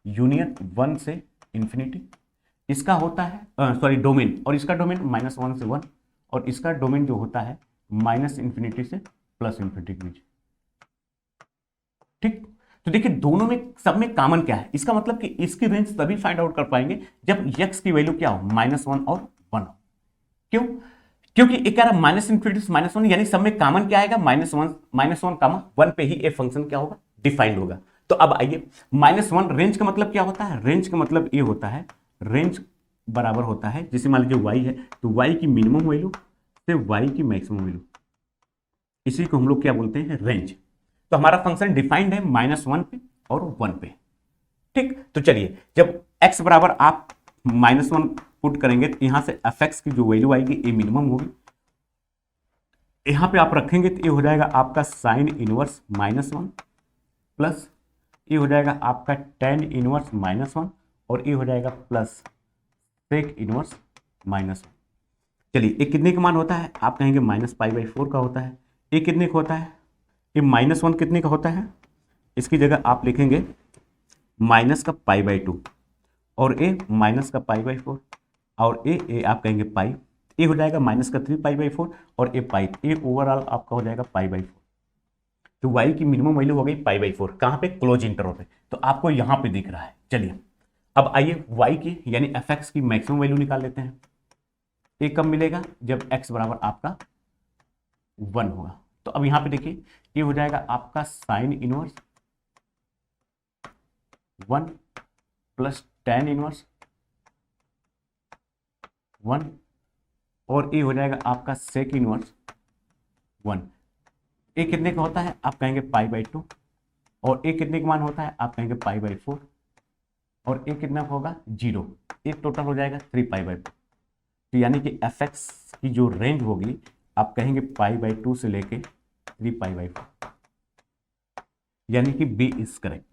यूनियन 1 से इंफिनिटी, इसका होता है सॉरी डोमेन, और इसका डोमेन -1 से 1 और इसका डोमेन जो होता है -∞ से +∞ के बीच। ठीक, तो देखिए दोनों में सब में कॉमन क्या है, इसका मतलब कि इसकी रेंज तभी फाइंड आउट कर पाएंगे जब x की वैल्यू क्या हो -1 और 1 हो। क्यों? क्योंकि एक कह रहा -∞ से -1 यानी सब में कॉमन क्या आएगा -1 पे ही ये फंक्शन क्या होगा डिफाइंड होगा। तो अब आइए -1 रेंज का मतलब क्या होता है, रेंज का मतलब ये होता है रेंज बराबर होता है जैसे मान लीजिए y है तो y की मिनिमम वैल्यू से y की मैक्सिमम वैल्यू, इसी को हम लोग क्या बोलते हैं रेंज। तो हमारा फंक्शन डिफाइंड है -1 पे और 1 पे। ठीक, तो चलिए जब x बराबर आप -1 पुट करेंगे तो यहां से fx की जो वैल्यू आएगी ये मिनिमम होगी, यहां पे आप रखेंगे तो ये हो जाएगा आपका साइन इनवर्स -1 प्लस ये हो जाएगा आपका टेन इनवर्स -1 और ये हो जाएगा प्लस सेक इनवर्स -1। चलिए ये कितने का मान होता है, आप कहेंगे -π/4 का होता है। ये कितने का होता है, ये -1 कितने का होता है, इसकी जगह आप लिखेंगे माइनस का π/2 और ये माइनस का π/4 और ये आप कहेंगे पाई, ये हो जाएगा -3π/4 और ये पाई, ये ओवरऑल आपका हो जाएगा π/4। तो y की मिनिमम वैल्यू हो गई π/4, कहां पे क्लोज इंटरवल पे, तो आपको यहां पे दिख रहा है। चलिए अब आइए y की यानी fx की मैक्सिमम वैल्यू निकाल लेते हैं। ये कब मिलेगा, जब x बराबर आपका 1 होगा। तो अब यहां पे देखिए ये हो जाएगा आपका sine inverse 1 plus tan inverse 1 और ये हो जाएगा आपका सेक इनवर्स 1। ये कितने का होता है, आप कहेंगे π/2 और ये कितने का मान होता है, आप कहेंगे π/4 और ये कितना होगा 0, ये टोटल हो जाएगा 3π/4। तो यानी कि fx की जो रेंज होगी आप कहेंगे π/2 से लेके 3π/4, यानी कि बी इज करेक्ट।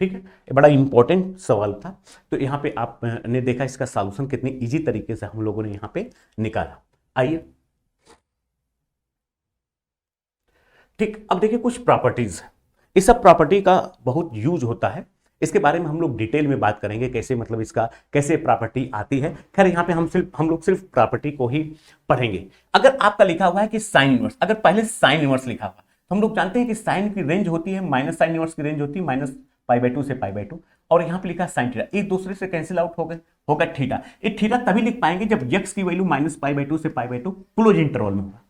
ठीक है, ये बड़ा इंपॉर्टेंट सवाल था। तो यहाँ पे आपने देखा इसका सॉल्यूशन कितनी इजी तरीके से हम लोगों ने यहाँ पे निकाला। आइए ठीक, अब देखिए कुछ प्रॉपर्टीज है, इस सब प्रॉपर्टी का बहुत यूज होता है, इसके बारे में हम लोग डिटेल में बात करेंगे कैसे मतलब इसका कैसे प्रॉपर्टी आती है। खैर यहाँ पे हम लोग सिर्फ प्रॉपर्टी को ही पढ़ेंगे। अगर आपका लिखा हुआ है कि साइन इनवर्स, अगर पहले साइन इनवर्स लिखा हुआ तो हम लोग जानते हैं कि साइन की रेंज होती है माइनस साइन इनवर्स की रेंज होती है -π/2 से π/2 और यहाँ पे लिखा साइन थीटा, एक दूसरे से कैंसिल आउट हो गए होगा थीटा। ये थीटा तभी लिख पाएंगे जब x की वैल्यू -π/2 से π/2 क्लोज इंटरवल में होगा।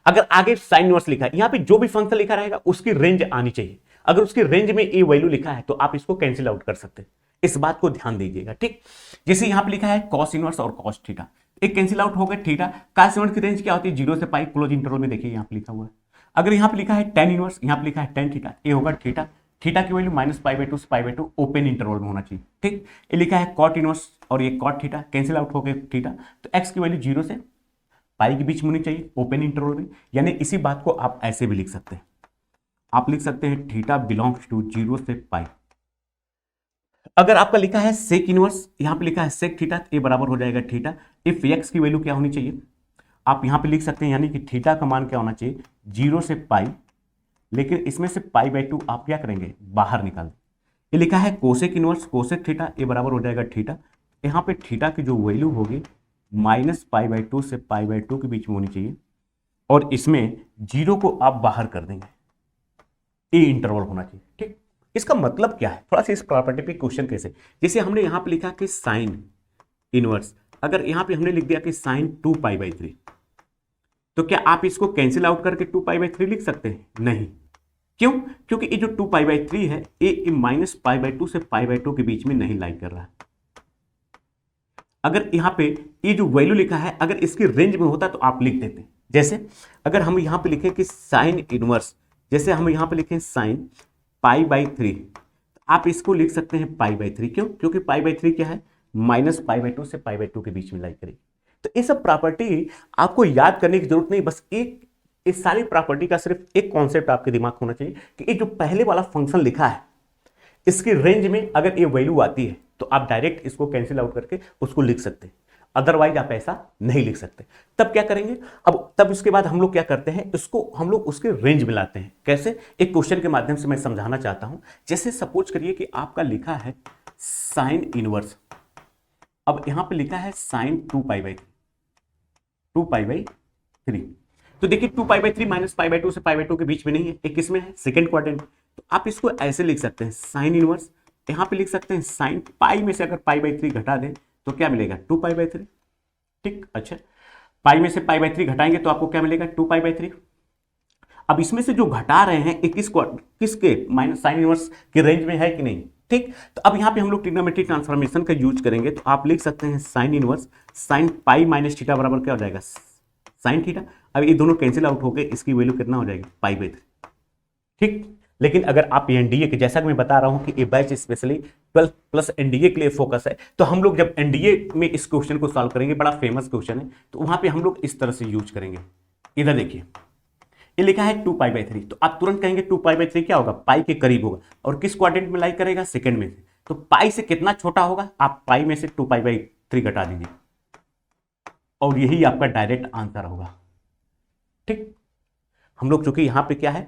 अगर आगे साइन इनवर्स लिखा है, यहाँ पे जो भी फंक्शन लिखा रहेगा उसकी रेंज आनी चाहिए, अगर उसकी रेंज में ए वैल्यू लिखा है तो आप इसको कैंसिल आउट कर सकते हैं, इस बात को ध्यान दीजिएगा। ठीक, जैसे यहाँ पे लिखा है कॉस इनवर्स और कॉस थीटा, एक कैंसिल आउट हो गया थीटा। कासिमर की रेंज क्या होती है, 0 से पाई, क्लोज इंटरवल में देखिए यहाँ पे लिखा हुआ है। अगर यहाँ पे लिखा है tan इनवर्स, यहाँ पे लिखा है tan थीटा, ये होगा थीटा। थीटा की वैल्यू -π/2 से π/2 ओपन इंटरवल में होना चाहिए, ठीक। ये लिखा है cot इनवर्स और ये cot थीटा, कैंसिल आउट हो गया थीटा, तो x की वैल्यू 0 से पाई के बीच में होनी चाहिए ओपन इंटरवल में। यानी इसी बात को आप ऐसे भी लिख सकते हैं, आप लिख सकते हैं थीटा बिलोंग्स टू 0 से पाई। अगर आपका लिखा है सेक इनवर्स, यहां पे लिखा है सेक थीटा, ये बराबर हो जाएगा थीटा। इफ x की वैल्यू क्या होनी चाहिए, आप यहां पे लिख सकते हैं, यानी कि थीटा का मान क्या होना चाहिए, 0 से पाई, लेकिन इसमें से π/2 आप क्या करेंगे, बाहर निकाल दें। ये लिखा है कोसेक इनवर्स, कोसेक थीटा, ये बराबर हो जाएगा थीटा। यहाँ पे थीटा की जो वैल्यू होगी -π/2 से π/2 के बीच में होनी चाहिए, और इसमें 0 को आप बाहर कर देंगे, ये इंटरवल होना चाहिए, ठीक। इसका मतलब क्या है, थोड़ा सा इस प्रॉपर्टी पे क्वेश्चन कैसे, जैसे हमने यहाँ पे लिखा कि साइन इनवर्स, अगर यहाँ पे हमने लिख दिया कि साइन 2π/3, तो क्या आप इसको कैंसिल आउट करके 2π/3 लिख सकते हैं, नहीं। क्यों, क्योंकि ये जो 2π/3 है ये -π/2 से π/2 के बीच में नहीं लाई कर रहा है। अगर यहाँ पे ये जो वैल्यू लिखा है अगर इसकी रेंज में होता तो आप लिख देते, जैसे अगर हम यहाँ पे लिखें कि साइन इनवर्स, जैसे हम यहाँ पे लिखें साइन π/3, आप इसको लिख सकते हैं π/3, क्यों, क्योंकि π/3 क्या है, -π/2 से π/2 के बीच में लाई करेगी। तो ये सब प्रॉपर्टी आपको याद करने की जरूरत नहीं, बस एक इस सारी प्रॉपर्टी का सिर्फ एक कॉन्सेप्ट आपके दिमाग में होना चाहिए कि ये जो पहले वाला फंक्शन लिखा है इसकी रेंज में अगर ये वैल्यू आती है तो आप डायरेक्ट इसको कैंसिल आउट करके उसको लिख सकते हैं, अदरवाइज आप ऐसा नहीं लिख सकते। तब क्या करेंगे, अब तब उसके बाद हम लोग क्या करते हैं, इसको हम लोग उसके रेंज में लाते हैं। कैसे, एक क्वेश्चन के माध्यम से मैं समझाना चाहता हूं। जैसे सपोज करिए कि आपका लिखा है साइन इनवर्स, अब यहां पे लिखा है साइन 2π/3, तो देखिए 2π/3 -π/2 से π/2 के बीच में नहीं है, एक किसमें है, सेकंड क्वाड्रेंट। तो आप इसको ऐसे लिख सकते हैं साइन इनवर्स, यहां पे लिख सकते हैं साइन पाई में से अगर π/3 घटा दें तो क्या मिलेगा, 2π/3, ठीक। अच्छा, पाई में से π/3 घटाएंगे तो आपको क्या मिलेगा, 2π/3। अब इसमें से जो घटा रहे हैं ये किसके माइनस साइन इनवर्स के रेंज में है कि नहीं, ठीक। तो अब यहाँ पे हम लोग ट्रिग्नोमेट्रिक ट्रांसफॉर्मेशन का यूज करेंगे, तो आप लिख सकते हैं sine inverse sine pi minus theta बराबर क्या हो जाएगा, साइन थीटा। अब ये दोनों कैंसिल आउट हो गए, इसकी वैल्यू कितना हो जाएगी, π/3, ठीक। लेकिन अगर आप एनडीए के, जैसा कि मैं बता रहा हूं कि ये बैच स्पेशली 12 प्लस एनडीए के लिए फोकस है, तो हम लोग जब एनडीए में इस क्वेश्चन को सॉल्व करेंगे, बड़ा फेमस क्वेश्चन है, तो वहां पे हम लोग इस तरह से यूज करेंगे। इधर देखिए ये लिखा है 2π/3, तो आप तुरंत कहेंगे 2π/3 क्या होगा, पाई के करीब होगा, और किस क्वाड्रेंट में लाई करेगा, सेकंड में से। तो पाई से कितना छोटा होगा, आप पाई में से 2π/3 घटा दीजिए और यही आपका डायरेक्ट आंसर होगा, ठीक। हम लोग चूंकि यहां पे क्या है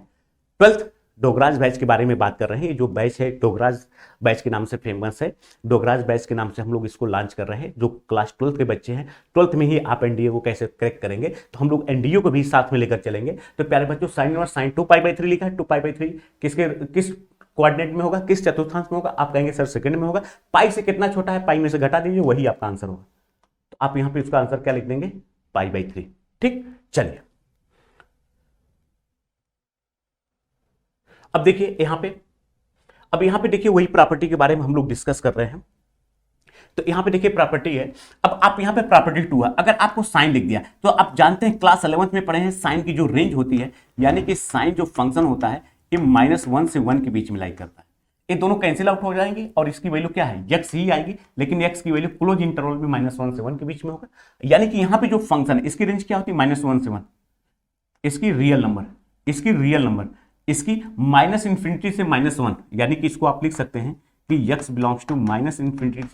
12th डोगराज बैच के बारे में बात कर रहे हैं, जो बैच है डोगराज बैच के नाम से फेमस है, डोगराज बैच के नाम से हम लोग इसको लॉन्च कर रहे हैं। जो क्लास 12th के बच्चे हैं, 12th में ही आप एनडीए को कैसे क्रैक करेंगे, तो हम लोग एनडीए को भी साथ में लेकर चलेंगे। तो प्यारे बच्चों, साइन और साइन 2π/3 लिखा है, 2π/3 किस कोऑर्डिनेट में होगा, किस चतुर्थांश में होगा, आप कहेंगे सर सेकंड में होगा। पाई से कितना छोटा है, पाई में से घटा दीजिए, वही आपका आंसर होगा। तो आप यहाँ पे उसका आंसर क्या लिख देंगे, π/3, ठीक। चलिए अब देखिए यहाँ पे देखिए वही प्रॉपर्टी के बारे में हम लोग डिस्कस कर रहे हैं। तो यहाँ पे देखिए प्रॉपर्टी है, अब आप यहाँ पे प्रॉपर्टी 2 है, अगर आपको साइन लिख दिया तो आप जानते हैं क्लास 11th में पढ़े हैं साइन की जो रेंज होती है, यानी कि साइन जो फंक्शन होता है ये -1 से 1 के बीच में लाई करता है। ये दोनों कैंसिल आउट हो जाएंगे और इसकी वैल्यू क्या है, x ही आएगी, लेकिन x की वैल्यू क्लोज इंटरवल में -1 से 1 के बीच में होगा। यानी कि यहाँ पे जो फंक्शन है इसकी रेंज क्या होती है, -1 से 1, इसकी रियल नंबर, इसकी -∞ से -1, यानी कि इसको आप लिख सकते हैं कि x बिलोंग्स टू -∞ से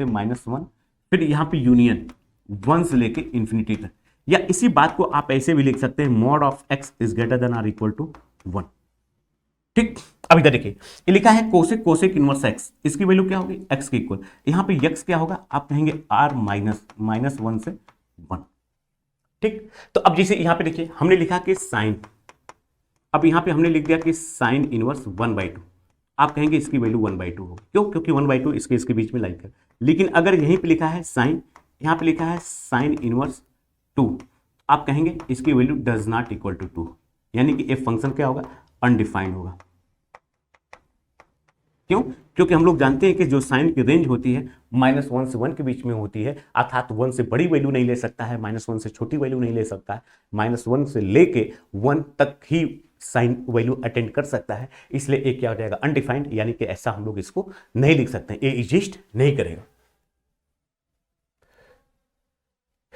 -1, फिर यहाँ पे यूनियन 1 से लेके इंफिनिटी तक, या इसी बात को आप ऐसे भी लिख सकते हैं mod of x is greater than or equal to 1, ठीक। अब इधर देखिए ये लिखा है कोसेक इनवर्स x, इसकी वैल्यू क्या होगी, x के इक्वल, यहाँ पे x क्या होगा, आप कहेंगे r -1 से 1, ठीक। तो अब जैसे यहाँ पे देखिए हमने लिखा कि साइन, अब यहाँ पे हमने लिख दिया कि साइन इनवर्स 1/2, आप कहेंगे इसकी वैल्यू 1/2 होगी, क्यों, क्योंकि 1/2 इसके बीच में लाइक है। लेकिन अगर यहीं पे लिखा है साइन, यहाँ पे लिखा है साइन इनवर्स 2, आप कहेंगे इसकी value does not equal to 2, यानी कि ये फंक्शन क्या होगा, अनडिफाइंड होगा। क्यों? क्योंकि हम लोग जानते हैं कि जो साइन की रेंज होती है -1 से 1 के बीच में होती है, अर्थात 1 से बड़ी वैल्यू नहीं ले सकता है, -1 से छोटी वैल्यू नहीं ले सकता है, -1 से लेके 1 तक ही साइन वैल्यू अटेंड कर सकता है। इसलिए ए क्या हो जाएगा? अनडिफाइंड, यानी कि ऐसा हम लोग इसको नहीं लिख सकते, ए एग्जिस्ट नहीं करेगा।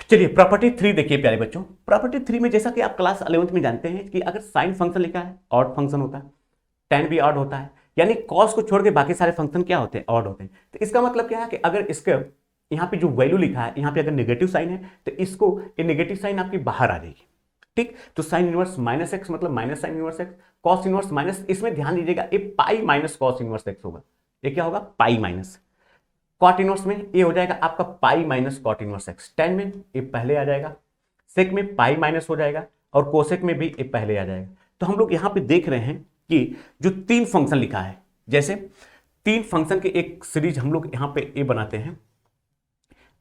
चलिए प्रॉपर्टी 3 देखिए प्यारे बच्चों। प्रॉपर्टी 3 में जैसा कि आप क्लास 11th में जानते हैं कि अगर साइन फंक्शन लिखा है ऑड फंक्शन होता है, tan भी ऑड होता है, यानी कॉस को छोड़ के बाकी सारे फंक्शन क्या होते हैं? ऑड होते हैं। तो इसका मतलब क्या है कि अगर इसके यहाँ पे जो वैल्यू लिखा है, यहाँ पे अगर नेगेटिव साइन है तो इसको ये नेगेटिव साइन आपकी बाहर आ जाएगी। ठीक, तो साइन इनवर्स -x मतलब minus sign inverse x, cos inverse minus, इसमें ध्यान दीजिएगा ये pi minus cos inverse x होगा। ये क्या होगा? पाई माइनस। कॉट इनवर्स में ये हो जाएगा आपका pi minus cot inverse x। Tan में ये पहले आ जाएगा, सेक में पाई माइनस हो जाएगा और कोसेक में भी ये पहले आ जाएगा। तो हम लोग यहाँ पे देख रहे हैं कि जो 3 फंक्शन लिखा है, जैसे 3 फंक्शन के एक सीरीज हम लोग यहाँ पे ये बनाते हैं।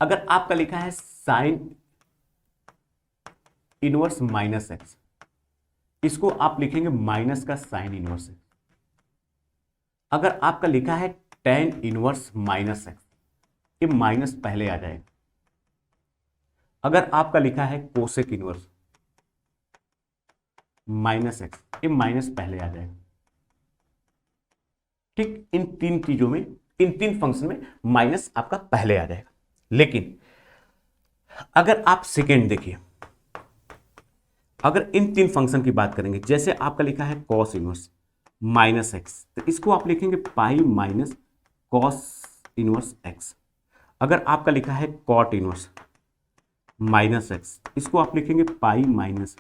अगर आपका लिखा है साइन इनवर्स माइनस एक्स, इसको आप लिखेंगे माइनस का साइन इनवर्स एक्स। अगर आपका लिखा है टेन इनवर्स माइनस एक्स, ये माइनस पहले आ जाएगा। अगर आपका लिखा है कोसेक इनवर्स माइनस एक्स, ये माइनस पहले आ जाएगा। ठीक, इन 3 चीजों में, इन 3 फंक्शन में माइनस आपका पहले आ जाएगा। लेकिन अगर आप सेकेंड देखिए, अगर इन 3 फंक्शन की बात करेंगे, जैसे आपका लिखा है कॉस इनवर्स माइनस एक्स, तो इसको आप लिखेंगे pi minus cos inverse x. अगर आपका लिखा है कॉट इनवर्स माइनस एक्स, इसको आप लिखेंगे पाई माइनस,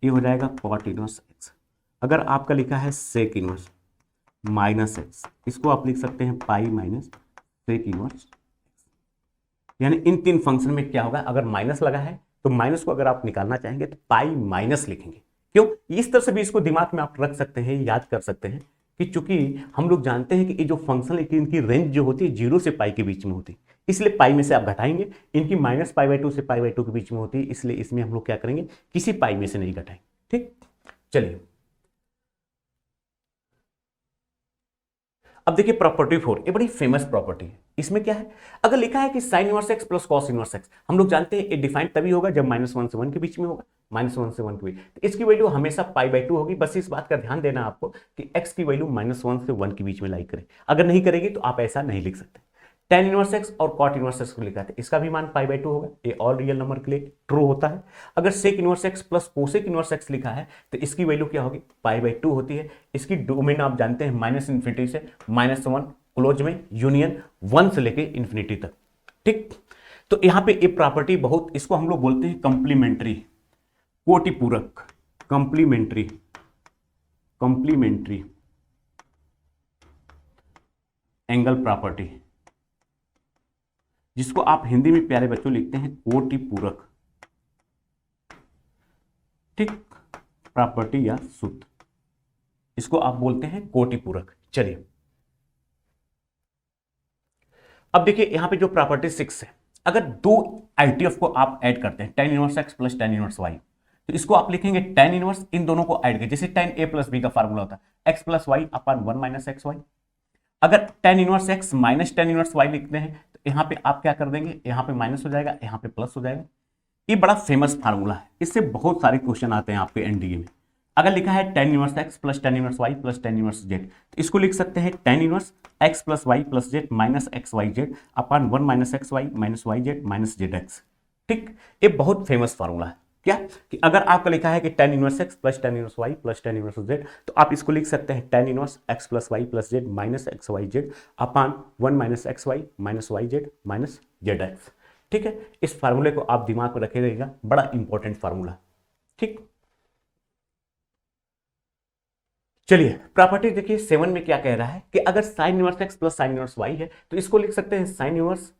ये हो जाएगा कॉट इनवर्स एक्स। अगर आपका लिखा है सेक इनवर्स माइनस एक्स, इसको आप लिख सकते हैं पाई माइनस सेक इनवर्स। यानी इन 3 फंक्शन में क्या होगा? अगर माइनस लगा है तो माइनस को अगर आप निकालना चाहेंगे तो पाई माइनस लिखेंगे। क्यों? इस तरह से भी इसको दिमाग में आप रख सकते हैं, याद कर सकते हैं कि चूंकि हम लोग जानते हैं कि ये जो फंक्शन है कि इनकी रेंज जो होती है 0 से पाई के बीच में होती है, इसलिए पाई में से आप घटाएंगे। इनकी -π/2 से π/2 के बीच में होती है, इसलिए इसमें हम लोग क्या करेंगे? किसी पाई में से नहीं घटाएंगे। ठीक, चलिए अब देखिए प्रॉपर्टी 4, ये बड़ी फेमस प्रॉपर्टी है। इसमें क्या है? अगर लिखा है कि sine inverse x plus cos inverse x, हम लोग जानते हैं ये डिफाइंड तभी होगा जब -1 से 1 के बीच में होगा, -1 से 1 के बीच, तो इसकी वैल्यू हमेशा π/2 होगी। बस इस बात का ध्यान देना आपको कि x की वैल्यू -1 से 1 के बीच में लाई करे। अगर नहीं करेगी तो आप ऐसा नहीं लिख सकते। tan इनवर्स एक्स और कॉट इनवर्स एक्स को लिखा है, इसका भी मान π/2 होगा, ये ऑल रियल नंबर के लिए ट्रू होता है। अगर sec inverse x plus cosec inverse x लिखा है तो इसकी वैल्यू क्या होगी? π/2 होती है। इसकी डोमेन आप जानते हैं -∞ से -1, क्लोज में यूनियन 1 से लेके इंफिनिटी तक। ठीक, तो यहां पे ये प्रॉपर्टी बहुत, इसको हम लोग बोलते हैं कंप्लीमेंट्री, कोटिपूरक, कंप्लीमेंट्री एंगल प्रॉपर्टी, जिसको आप हिंदी में प्यारे बच्चों लिखते हैं कोटिपूरक। ठीक, प्रॉपर्टी या सूत्र, इसको आप बोलते हैं कोटिपूरक। चलिए अब देखिए यहां पे जो प्रॉपर्टी 6 है, अगर 2 ITF को आप ऐड करते हैं, tan inverse x plus tan inverse y, तो इसको आप लिखेंगे tan इनवर्स, इन दोनों को ऐड करें, जैसे tan a प्लस b का फार्मूला होता है x प्लस वाई अपन 1 माइनस एक्स वाई। अगर tan inverse x minus tan inverse y लिखते हैं तो यहाँ पे आप क्या कर देंगे? यहाँ पे माइनस हो जाएगा, यहाँ पे प्लस हो जाएगा। ये बड़ा फेमस फार्मूला है, इससे बहुत सारे क्वेश्चन आते हैं आपके एनडीए में। अगर लिखा है tan inverse x plus tan inverse y plus tan inverse z, तो इसको लिख सकते हैं tan inverse x plus y plus z minus x y z upon 1 minus x y minus y z minus z x. ठीक, ये बहुत famous formula है। क्या कि अगर आपका लिखा है कि tan inverse x plus tan inverse y plus tan inverse z, तो आप इसको लिख सकते हैं tan inverse x plus y plus z minus x y z upon 1 minus x y minus y z minus z x. ठीक है, इस फार्मूले को आप दिमाग में रखे रहिएगा, बड़ा इंपॉर्टेंट फार्मूला। ठीक, चलिए प्रॉपर्टी देखिए 7 में क्या कह रहा है कि अगर sine inverse x plus sine inverse y है तो इसको लिख सकते हैं sine inverse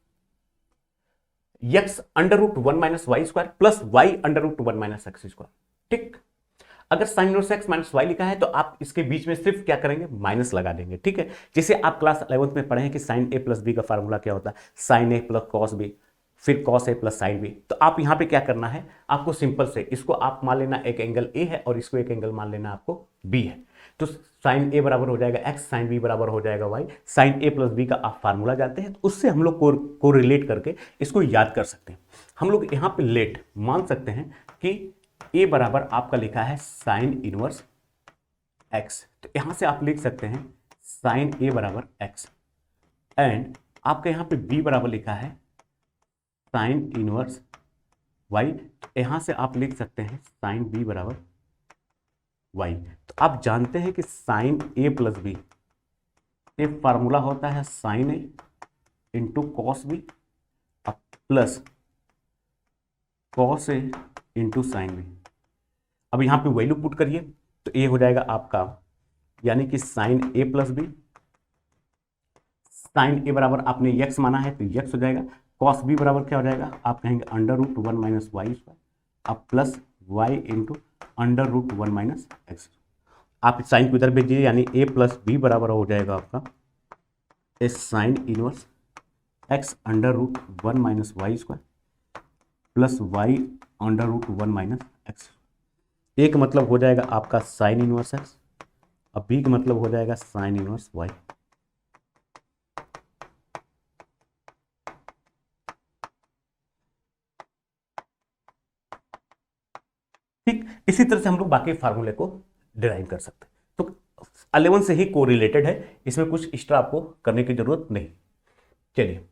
x under root 1 minus y square plus y under root 1 minus x square. ठीक, अगर sine inverse x minus y लिखा है तो आप इसके बीच में सिर्फ क्या करेंगे? माइनस लगा देंगे। ठीक है, जैसे आप क्लास 11th में पढ़े हैं कि साइन a प्लस b का फार्मूला क्या होता है? Sine a plus cos b, फिर cos a plus sine b। तो आप यहाँ पे क्या करना है? आपको सिंपल से इसको आप मान लेना एक एंगल a है और इसको एक एंगल मान लेना आपको b है। तो साइन ए बराबर हो जाएगा एक्स, साइन बी बराबर हो जाएगा Y. Sign A plus B का आप फार्मूला जानते हैं, तो उससे हम लोग को रिलेट करके इसको याद कर सकते हैं। हम लोग यहाँ पे लेट मान सकते हैं कि ए बराबर आपका लिखा है साइन इनवर्स एक्स, तो यहाँ से आप लिख सकते हैं साइन ए बराबर एक्स, एंड आपका यहाँ पे बी बराबर लिखा है साइन इनवर्स वाई, तो यहाँ से आप लिख सकते हैं साइन बी बराबर वाई। तो आप जानते हैं कि साइन ए प्लस बी, ये फार्मूला होता है sine A into cos B plus cos A into sine B. अब यहाँ पे वैल्यू पुट करिए तो ये हो जाएगा आपका, यानी कि sine A plus B, sign ए बराबर आपने एक्स माना है तो एक्स हो जाएगा, कॉस बी बराबर क्या हो जाएगा, आप कहेंगे under root 1 minus y square, अब plus y into under root 1 minus x. आप साइन को इधर भेजिए, यानी ए प्लस बी बराबर हो जाएगा आपका A sine inverse x under root 1 minus y square plus y under root 1 minus x. A का मतलब हो जाएगा आपका साइन इनवर्स एक्स, अब बी का मतलब हो जाएगा साइन इनवर्स वाई। ठीक इसी तरह से हम लोग बाकी फार्मूले को डिराइव कर सकते हैं। तो 11 से ही कोरिलेटेड है, इसमें कुछ एक्स्ट्रा आपको करने की जरूरत नहीं। चलिए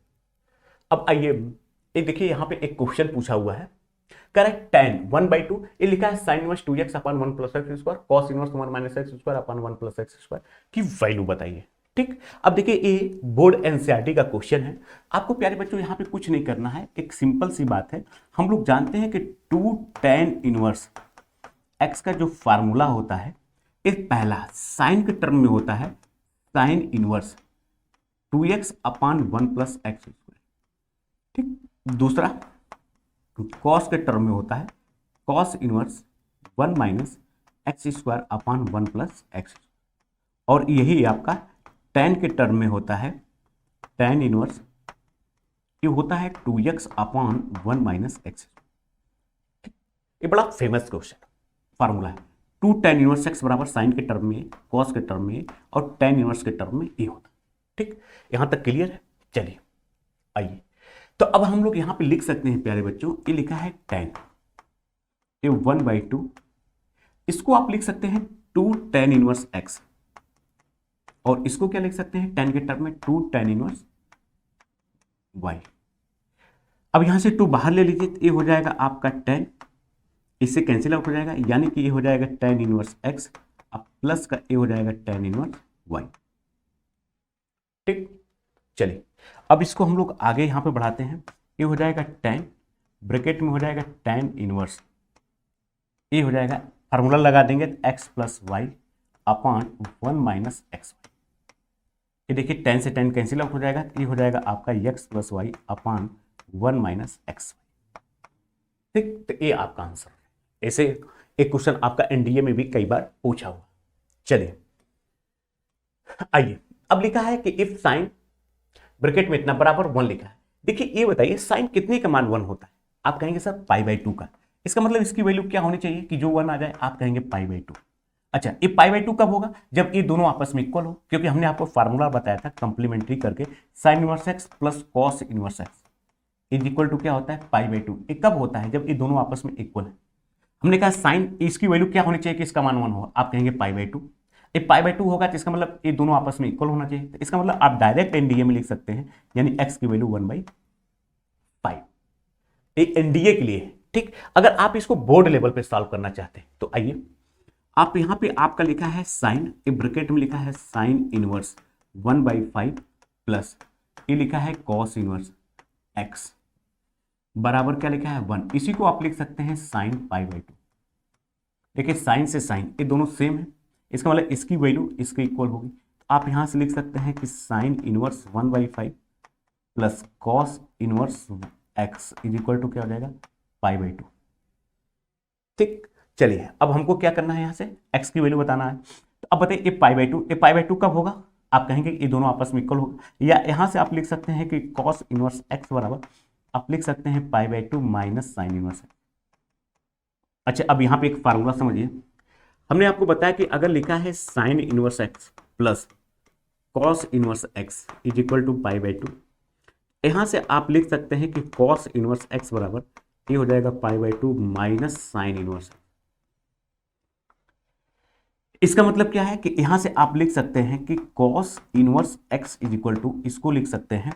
अब आइए, एक देखिए यहाँ पे एक क्वेश्चन पूछा हुआ है, कह रहा है tan 1/2, ये लिखा है साइन इनवर्स 2x अपन 1 plus x square cos inverse 1 minus x square upon 1 plus x square की वैल्यू बताइए। ठीक, अब देखिए ये बोर्ड एनसीईआरटी का क्वेश्चन है। आपको प्यारे बच्चों यहाँ पे कुछ नहीं करना है, एक सिंपल सी बात है। हम लोग जानते हैं कि 2 tan इनवर्स एक्स का जो फार्मूला होता है, एक पहला साइन के टर्म में होता है साइन इनवर्स 2x अपान 1 प्लस एक्स स्क्वायर। ठीक, दूसरा कॉस के टर्म में होता है cos inverse 1 minus x square upon 1 plus x, और यही आपका tan के टर्म में होता है tan इनवर्स, ये होता है 2x अपान 1 माइनस एक्स। ये बड़ा फेमस क्वेश्चन फार्मूला है, 2 tan इनवर्स एक्स बराबर साइन के टर्म में कॉस के टर्म में और tan इनवर्स के टर्म में ये होता है। ठीक, यहां तक क्लियर है। चलिए आइए, तो अब हम लोग यहां पे लिख सकते हैं प्यारे बच्चों, ये लिखा है tan ये 1/2, इसको आप लिख सकते हैं 2 tan इनवर्स x, और इसको क्या लिख सकते हैं tan के टर्म में 2 tan इनवर्स y। अब यहां से 2 बाहर ले लीजिए तो ये हो जाएगा आपका tan, इससे कैंसिल आउट हो जाएगा, यानी कि ये हो जाएगा tan इनवर्स x, अब प्लस का ये हो जाएगा tan इनवर्स y। ठीक, चलिए अब इसको हम लोग आगे यहां पे बढ़ाते हैं, ये हो जाएगा tan, ब्रैकेट में हो जाएगा tan इनवर्स, ये हो जाएगा फार्मूला लगा देंगे x प्लस वाई अपान 1 माइनस एक्स। ये देखिए tan से tan कैंसिल आउट हो जाएगा, ये हो जाएगा आपका x प्लस वाई अपान 1 माइनस एक्स। ठीक, तो ये आपका आंसर है। ऐसे एक क्वेश्चन आपका एनडीए में भी कई बार पूछा हुआ। चलिए आइए, अब लिखा है कि इफ साइन ब्रैकेट में इतना बराबर 1 लिखा है। देखिए ये बताइए साइन कितने का मान 1 होता है, आप कहेंगे सर π/2 का, इसका मतलब इसकी वैल्यू क्या होनी चाहिए कि जो 1 आ जाए, आप कहेंगे π/2। अच्छा, ये π/2 कब होगा, जब ये दोनों आपस में इक्वल हो, क्योंकि हमने आपको फार्मूला बताया था कंप्लीमेंट्री करके, sine inverse x plus cos inverse x is equal to क्या होता है π/2। ये कब होता है, जब ये दोनों आपस में इक्वल है। हमने कहा साइन इसकी वैल्यू क्या होनी चाहिए कि इसका मान 1 हो, आप कहेंगे π/2। ये π/2 होगा तो इसका मतलब ये दोनों आपस में इक्वल होना चाहिए, तो इसका मतलब आप डायरेक्ट एनडीए में लिख सकते हैं, यानी x की वैल्यू 1/5। ये एनडीए के लिए है। ठीक, अगर आप इसको बोर्ड लेवल पे सॉल्व करना चाहते हैं तो आइए, आप यहाँ पे आपका लिखा है साइन, ये ब्रैकेट में लिखा है साइन इनवर्स 1/5 प्लस ये लिखा है कॉस इनवर्स x बराबर क्या लिखा है 1, इसी को आप लिख सकते हैं साइन π/2। देखिए साइन से साइन ये दोनों सेम है, इसका मतलब इसकी वैल्यू इसके इक्वल होगी, तो आप यहाँ से लिख सकते हैं कि sine inverse 1/5 plus cos inverse x is equal to क्या हो जाएगा π/2। ठीक, चलिए अब हमको क्या करना है, यहाँ से x की वैल्यू बताना है। तो अब बताइए ये π/2 कब होगा, आप कहेंगे ये दोनों आपस में इक्वल होगा, या यहाँ से आप लिख सकते हैं कि कॉस इनवर्स x बराबर आप लिख सकते हैं π/2 माइनस साइन इनवर्स। अच्छा, अब यहाँ पे एक फार्मूला समझिए, हमने आपको बताया कि अगर लिखा है sine inverse x plus cos inverse x is equal to pi by two, यहां से आप लिख सकते हैं कि कॉस इनवर्स एक्स बराबर ये हो जाएगा pi by to minus sine inverse. इसका मतलब क्या है कि यहां से आप लिख सकते हैं कि cos inverse x is equal to, इसको लिख सकते हैं,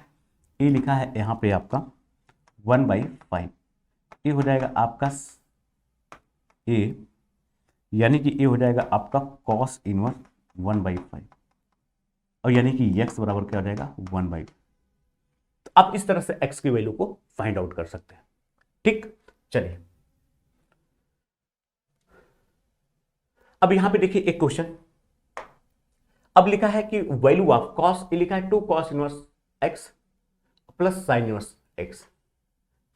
ये लिखा है यहां पे आपका 1/5, ये हो जाएगा आपका ए, यानी कि ये हो जाएगा आपका कॉस इनवर्स 1/5, और यानी कि x बराबर क्या हो जाएगा 1/5। तो आप इस तरह से x की वैल्यू को फाइंड आउट कर सकते हैं। ठीक, चलिए अब यहां पे देखिए एक क्वेश्चन, अब लिखा है कि वैल्यू ऑफ कॉस, ये लिखा है 2 cos inverse x plus sine inverse x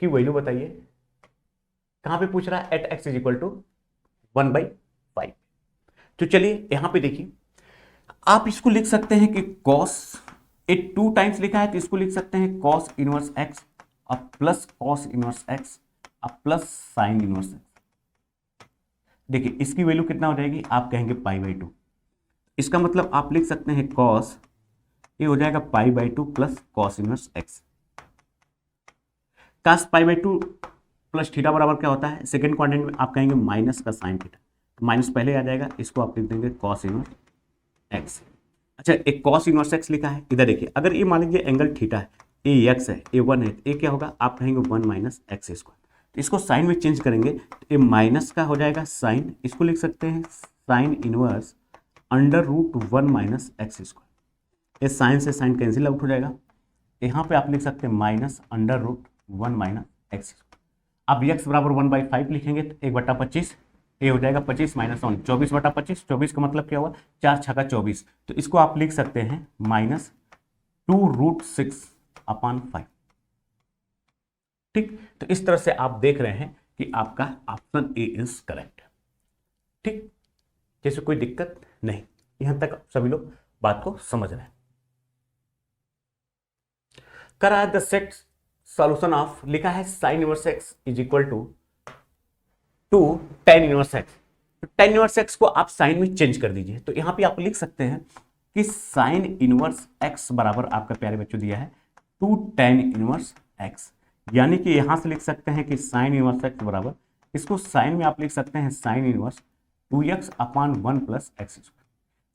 की वैल्यू बताइए। कहां पे पूछ रहा है? At x is equal to 1/5। तो चलिए यहां पे देखिए, आप इसको लिख सकते हैं कि कॉस, ये 2 टाइम्स लिखा है तो इसको लिख सकते हैं कॉस इनवर्स एक्स और प्लस कॉस इनवर्स एक्स और प्लस साइन इनवर्स एक्स। देखिए इसकी वैल्यू कितना हो जाएगी, आप कहेंगे पाई बाई टू। इसका मतलब आप लिख सकते हैं कॉस, ये हो जाएगा pi by two plus cos inverse x. Cos pi by two plus theta बराबर क्या होता है? सेकेंड क्वाड्रेंट में आप कहेंगे माइनस का साइन थीटा, तो माइनस पहले आ जाएगा, इसको आप लिख देंगे कॉस इनवर्स एक्स। अच्छा, एक कॉस इनवर्स एक्स लिखा है, इधर देखिए, अगर ये मान लीजिए एंगल थीटा है, ए एक्स है, ए 1 है, ए क्या होगा? आप कहेंगे 1 माइनस एक्स स्क्वायर। तो इसको साइन में चेंज करेंगे तो ये माइनस का हो जाएगा साइन, इसको लिख सकते हैं sine inverse under root 1 minus x square. ये साइन से साइन कैंसिल आउट हो जाएगा, यहाँ पे आप लिख सकते हैं minus under root 1 minus x square. अब एक्स बराबर 1/5 लिखेंगे तो 1/25, ये हो जाएगा 25 माइनस 1, 24/25। 24 का मतलब क्या हुआ? 4 छक्का 24, तो इसको आप लिख सकते हैं माइनस 2√6/5। ठीक, तो इस तरह से आप देख रहे हैं कि आपका ऑप्शन ए इज करेक्ट। ठीक, जैसे कोई दिक्कत नहीं, यहां तक सभी लोग बात को समझ रहे हैं। करा द सेट सॉल्यूशन ऑफ, लिखा है sine inverse x is equal to tan inverse x. तो टेन इनवर्स एक्स को आप साइन में चेंज कर दीजिए, तो यहां पे आप लिख सकते हैं कि साइन इनवर्स एक्स बराबर आपका प्यारे बच्चों दिया है 2 टेन इनवर्स एक्स, यानी कि यहां से लिख सकते हैं कि साइन इनवर्स एक्स बराबर, इसको साइन में आप लिख सकते हैं sine inverse 2x/1 plus x square.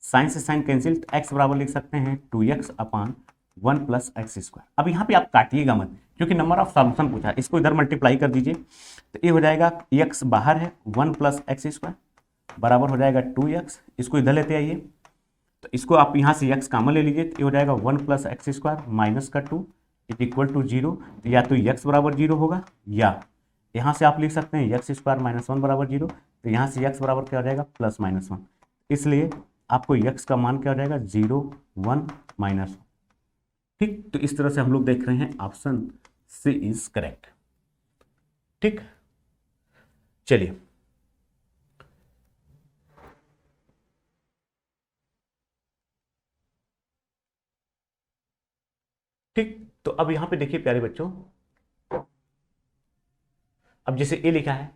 Sine से साइन कैंसिल, एक्स बराबर लिख सकते हैं 2x/1 प्लस एक्स स्क्वायर। अब यहाँ पे आप काटिएगा मत, क्योंकि नंबर ऑफ सॉल्यूशन पूछा है, इसको इधर मल्टीप्लाई कर दीजिए, तो ये हो जाएगा x बाहर है 1 प्लस एक्स स्क्वायर बराबर हो जाएगा 2x, इसको इधर लेते आइए, तो इसको आप यहाँ से x कॉमन ले लीजिए, तो ये हो जाएगा 1 प्लस एक्स स्क्वायर माइनस का 2 इज इक्वल टू 0। तो या तो x बराबर 0 होगा, या यहाँ से आप लिख सकते हैं x स्क्वायर माइनस 1 बराबर 0, तो यहाँ से x बराबर क्या हो जाएगा प्लस माइनस 1, इसलिए आपको x का मान क्या हो जाएगा 0 1 माइनस 1। ठीक, तो इस तरह से हम लोग देख रहे हैं ऑप्शन सी इज करेक्ट। ठीक, चलिए ठीक, तो अब यहां पे देखिए प्यारे बच्चों, अब जैसे ए लिखा है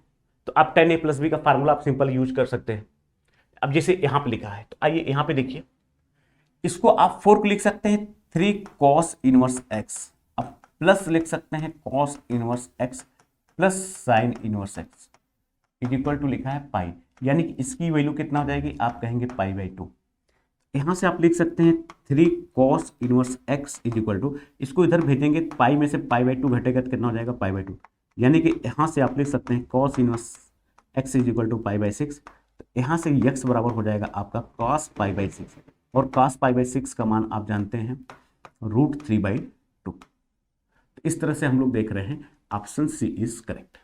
तो आप tan a प्लस बी का फार्मूला आप सिंपल यूज कर सकते हैं। अब जैसे यहां पे लिखा है तो आइए यहां पे देखिए, इसको आप 4 को लिख सकते हैं 3 cos इनवर्स x, अब प्लस लिख सकते हैं cos inverse x plus sine inverse x is equal to लिखा है पाई, यानी कि इसकी वैल्यू कितना हो जाएगी? आप कहेंगे पाई बाई 2। यहां से आप लिख सकते हैं 3 cos inverse x is equal to, इसको इधर भेजेंगे, पाई में से पाई बाई 2 घटेगा तो कितना हो जाएगा? पाई बाई 2, यानी कि यहां से आप लिख सकते हैं cos inverse x is equal to pi by 6। तो यहां से x बराबर हो जाएगा आपका cos पाई बाई 6, और cos पाई बाई 6 का मान आप जानते हैं √3/2। तो इस तरह से हम लोग देख रहे हैं ऑप्शन सी इज करेक्ट।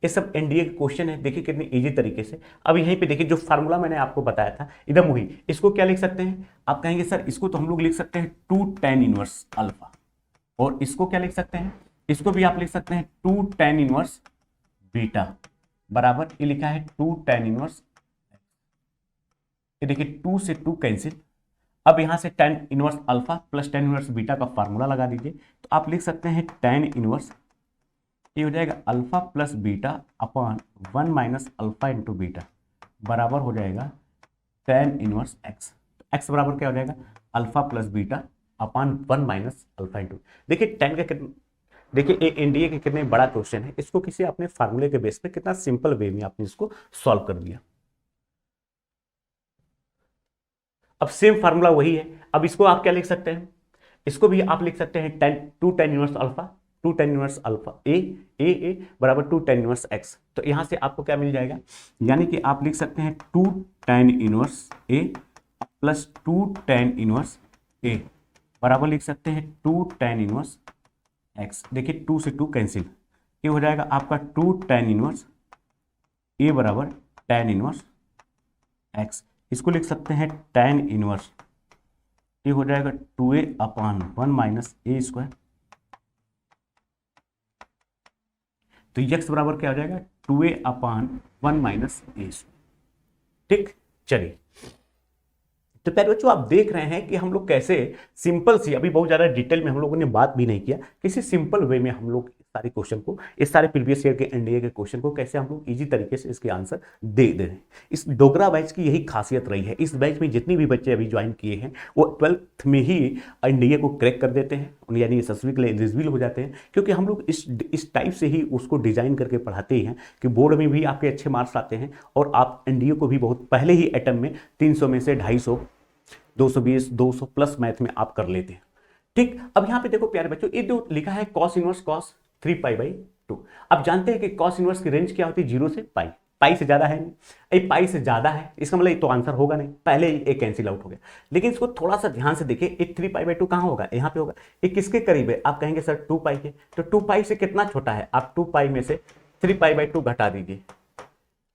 ये सब एनडीए के क्वेश्चन है, देखिए कितनी इजी तरीके से। अब यहीं पे देखिए जो फार्मूला मैंने आपको बताया था एकदम वही, इसको क्या लिख सकते हैं? आप कहेंगे सर इसको तो हम लोग लिख सकते हैं 2 tan इनवर्स अल्फा, और इसको क्या लिख सकते हैं? इसको भी आप लिख सकते हैं 2 tan इनवर्स बीटा बराबर, ये लिखा है 2 tan इनवर्स, ये देखिए 2 से 2 कैंसिल। अब यहां से tan inverse alpha plus tan inverse beta का फार्मूला लगा दीजिए, तो आप लिख सकते हैं tan इनवर्स ये हो जाएगा alpha plus beta upon 1 minus alpha into beta बराबर हो जाएगा tan इनवर्स एक्स। एक्स बराबर क्या हो जाएगा, alpha plus beta upon 1 minus alpha into. देखिए tan का कितना, देखिए ये एनडीए के कितने बड़ा क्वेश्चन है, इसको किसी अपने फार्मूले के बेस पे कितना सिंपल वे में आपने इसको सॉल्व कर दिया। अब सेम फार्मूला वही है, अब इसको आप क्या लिख सकते हैं, इसको भी आप लिख सकते हैं two tan inverse alpha, two tan inverse alpha A बराबर टू टेन इनवर्स एक्स। तो यहां से आपको क्या मिल जाएगा, यानी कि आप लिख सकते हैं two tan inverse A plus two tan inverse A बराबर लिख सकते हैं टू टेन इनवर्स एक्स। देखिए 2 से 2 कैंसिल, ये हो जाएगा आपका टू टेन इनवर्स ए बराबर टेन इनवर्स एक्स। इसको लिख सकते हैं टेन इनवर्स, ये हो जाएगा 2a अपॉन 1 माइनस ए स्क्वायर। तो x बराबर क्या हो जाएगा 2a अपॉन 1 माइनस ए स्क्वायर। ठीक, चलिए तो प्यारे बच्चों आप देख रहे हैं कि हम लोग कैसे सिंपल सी, अभी बहुत ज़्यादा डिटेल में हम लोगों ने बात भी नहीं किया, किसी सिंपल वे में हम लोग सारे क्वेश्चन को, इस सारे प्रीवियस ईयर के एनडीए के क्वेश्चन को कैसे हम लोग इजी तरीके से इसके आंसर दे रहे हैं। इस डोगरा बैच की यही खासियत रही है। इस बैच में जितनी भी बच्चे अभी ज्वाइन किए हैं वो 12th में ही एनडीए को क्रैक कर देते हैं, यानी यशस्वी के लिए एलिजिबल हो जाते हैं, क्योंकि हम लोग इस टाइप से ही उसको डिजाइन करके पढ़ाते हैं कि बोर्ड में भी आपके अच्छे मार्क्स आते हैं और आप एनडीए को भी बहुत पहले ही अटेम्प्ट में 300 में से 250, 220, 200 प्लस मैथ में आप कर लेते हैं। ठीक, अब यहां पे देखो प्यारे बच्चों, ये जो लिखा है कॉस इनवर्स कॉस 3π/2। अब जानते हैं कि कॉस इनवर्स की रेंज क्या होती है, 0 से पाई, पाई से ज्यादा है नहीं, ये पाई से ज्यादा है, इसका मतलब ये तो आंसर होगा नहीं, पहले ही एक कैंसिल आउट हो गया। लेकिन इसको थोड़ा सा ध्यान से देखिए, ये 3π/2 कहां होगा, यहां पे होगा। ये किसके करीब है, आप कहेंगे सर 2π के, तो 2π से कितना छोटा है, आप 2π में से 3π/2 घटा दीजिए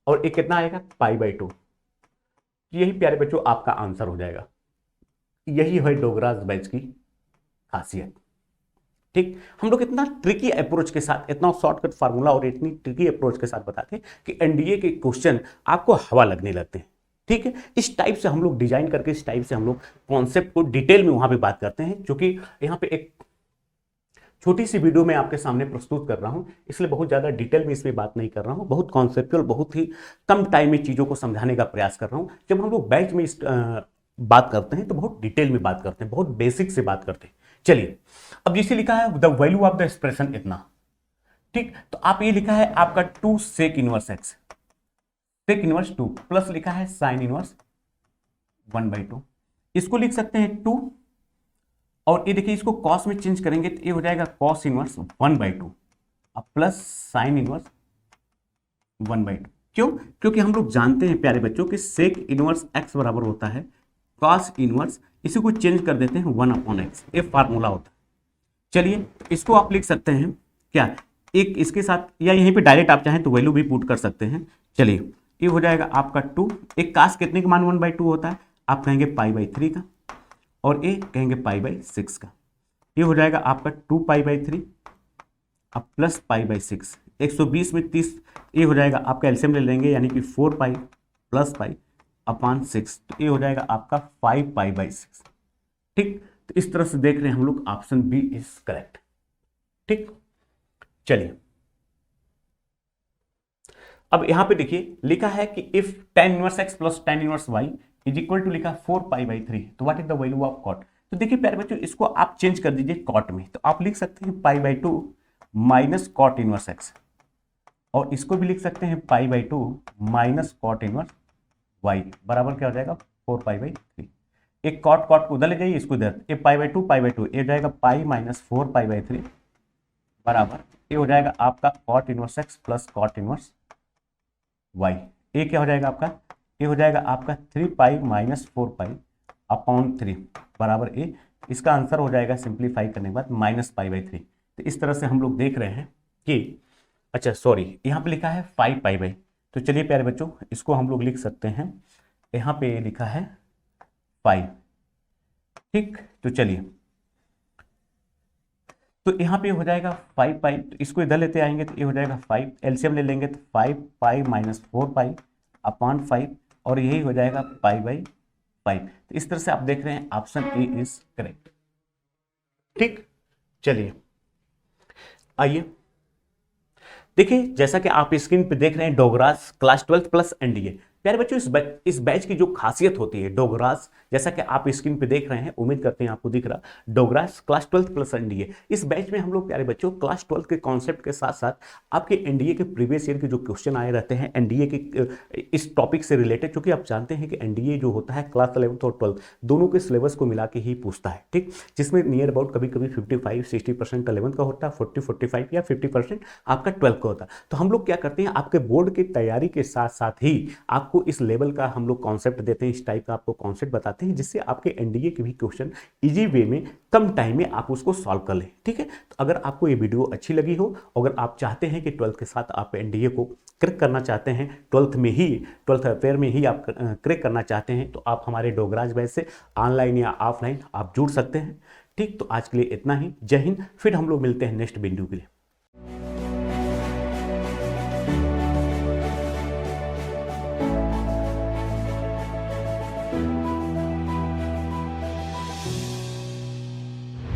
और ये कितना आएगा π/2। यही प्यारे बच्चों आपका आंसर हो जाएगा। यही है डोगराज बैच की खासियत। ठीक, हम लोग इतना ट्रिकी अप्रोच के साथ, इतना शॉर्टकट फार्मूला और इतनी ट्रिकी अप्रोच के साथ बताते हैं कि एनडीए के क्वेश्चन आपको हवा लगने लगते हैं। ठीक है, इस टाइप से हम लोग डिजाइन करके, इस टाइप से हम लोग कॉन्सेप्ट को डिटेल में वहां पे बात करते हैं, क्योंकि यहाँ पे एक छोटी सी वीडियो में आपके सामने प्रस्तुत कर रहा हूं, इसलिए बहुत ज्यादा डिटेल में इसमें बात नहीं कर रहा हूं, बहुत कॉन्सेप्चुअल, बहुत ही कम टाइम में चीजों को समझाने का प्रयास कर रहा हूं। जब हम लोग बैच में इस बात करते हैं तो बहुत डिटेल में बात करते हैं, बहुत बेसिक से बात करते हैं। चलिए, अब जिसे लिखा है the value of the expression इतना, ठीक, तो आप ये लिखा है आपका 2 sec inverse x, sec inverse 2 plus लिखा है साइन इनवर्स 1/2, इसको लिख सकते हैं 2, और ये देखिए इसको कॉस में चेंज करेंगे तो ये हो जाएगा कॉस इनवर्स 1/2 अब प्लस साइन इनवर्स 1/2। क्यों, क्योंकि हम लोग जानते हैं प्यारे बच्चों कि सेक इनवर्स एक्स बराबर होता है कॉस इनवर्स, इसी को चेंज कर देते हैं 1/x, ये फार्मूला होता है। चलिए इसको आप लिख सकते हैं क्या, एक इसके साथ, या यहीं पे डायरेक्ट आप चाहें तो वैल्यू भी पुट कर सकते हैं। चलिए ये हो जाएगा आपका 2, एक कास कितने का मान 1/2 होता है, आप कहेंगे π/3 का, और ये कहेंगे π/6 का। ये हो जाएगा आपका 2π/3 अब प्लस π/6, 120 में 30, ये हो जाएगा आपका एलसीएम ले लेंगे, यानी कि 4π प्लस π/6, तो ये हो जाएगा आपका 5π/6। ठीक, तो इस तरह से देख रहे हैं हम लोग, ऑप्शन बी इज करेक्ट। ठीक, चलिए अब यहां पे देखिए लिखा है कि if tan inverse x plus tan inverse y is equal to लिखा 4π/3, तो what is the value of cot. तो देखिए प्यारे बच्चों, इसको आप चेंज कर दीजिए कॉट में, तो आप लिख सकते हैं π/2 माइनस कॉट इनवर्स x, और इसको भी लिख सकते हैं π/2 माइनस कॉट इनवर्स y बराबर क्या हो जाएगा 4π/3। एक कॉट कॉट को उधर ले जाइए, इसको इधर, ये π/2 ये जाएगा पाई माइनस 4π/3 बराबर ये हो जाएगा आपका cot inverse x plus cot inverse y। ये क्या हो जाएगा आपका, ये हो जाएगा आपका 3π माइनस 4π अपॉन 3 बराबर ए। इसका आंसर हो जाएगा सिंप्लीफाई करने के बाद -π/3। तो इस तरह से हम लोग देख रहे हैं कि, अच्छा सॉरी, यहाँ पे लिखा है 5π/, तो चलिए प्यारे बच्चों इसको हम लोग लिख सकते हैं, यहाँ पे लिखा है 5। ठीक, तो चलिए, तो यहाँ पे हो जाएगा 5π, तो इसको इधर लेते आएंगे तो ये हो जाएगा 5, एलसीएम ले लेंगे तो 5π माइनस 4π अपॉन 5, और यही हो जाएगा π/5। तो इस तरह से आप देख रहे हैं ऑप्शन ए इज करेक्ट। ठीक, चलिए आइए देखिए जैसा कि आप स्क्रीन पे देख रहे हैं, डोगरास क्लास 12 प्लस एनडीए। प्यारे बच्चों, इस बैच की जो खासियत होती है, डोगरास, जैसा कि आप स्क्रीन पे देख रहे हैं, उम्मीद करते हैं आपको दिख रहा, डोगरास क्लास 12 प्लस एनडीए। इस बैच में हम लोग प्यारे बच्चों क्लास 12 के कॉन्सेप्ट के साथ साथ आपके एनडीए के प्रीवियस ईयर के जो क्वेश्चन आए रहते हैं एनडीए के इस टॉपिक से रिलेटेड, क्योंकि आप जानते हैं कि एनडीए जो होता है क्लास 11 और 12 दोनों के सिलेबस को मिला के ही पूछता है, ठीक, जिसमें नियर अबाउट कभी कभी 55-60% 11 का होता है, 40-45 या 50% आपका 12 का होता है। तो हम लोग क्या करते हैं, आपके बोर्ड की तैयारी के साथ साथ ही आपको इस लेवल का हम लोग कॉन्सेप्ट देते हैं, इस टाइप का आपको कॉन्सेप्ट बताते हैं, जिससे आपके एनडीए के भी क्वेश्चन इजी वे में कम टाइम में आप उसको सॉल्व कर लें, ठीक है। तो अगर आपको ये वीडियो अच्छी लगी हो, अगर आप चाहते हैं कि 12th के साथ आप एनडीए को क्रैक करना चाहते हैं, 12th अफेयर में ही आप क्रैक करना चाहते हैं, तो आप हमारे डोगराज बैच से ऑनलाइन या ऑफलाइन आप जुड़ सकते हैं, ठीक। तो आज के लिए इतना ही। जय हिंद। फिर हम लोग मिलते हैं नेक्स्ट वीडियो के लिए।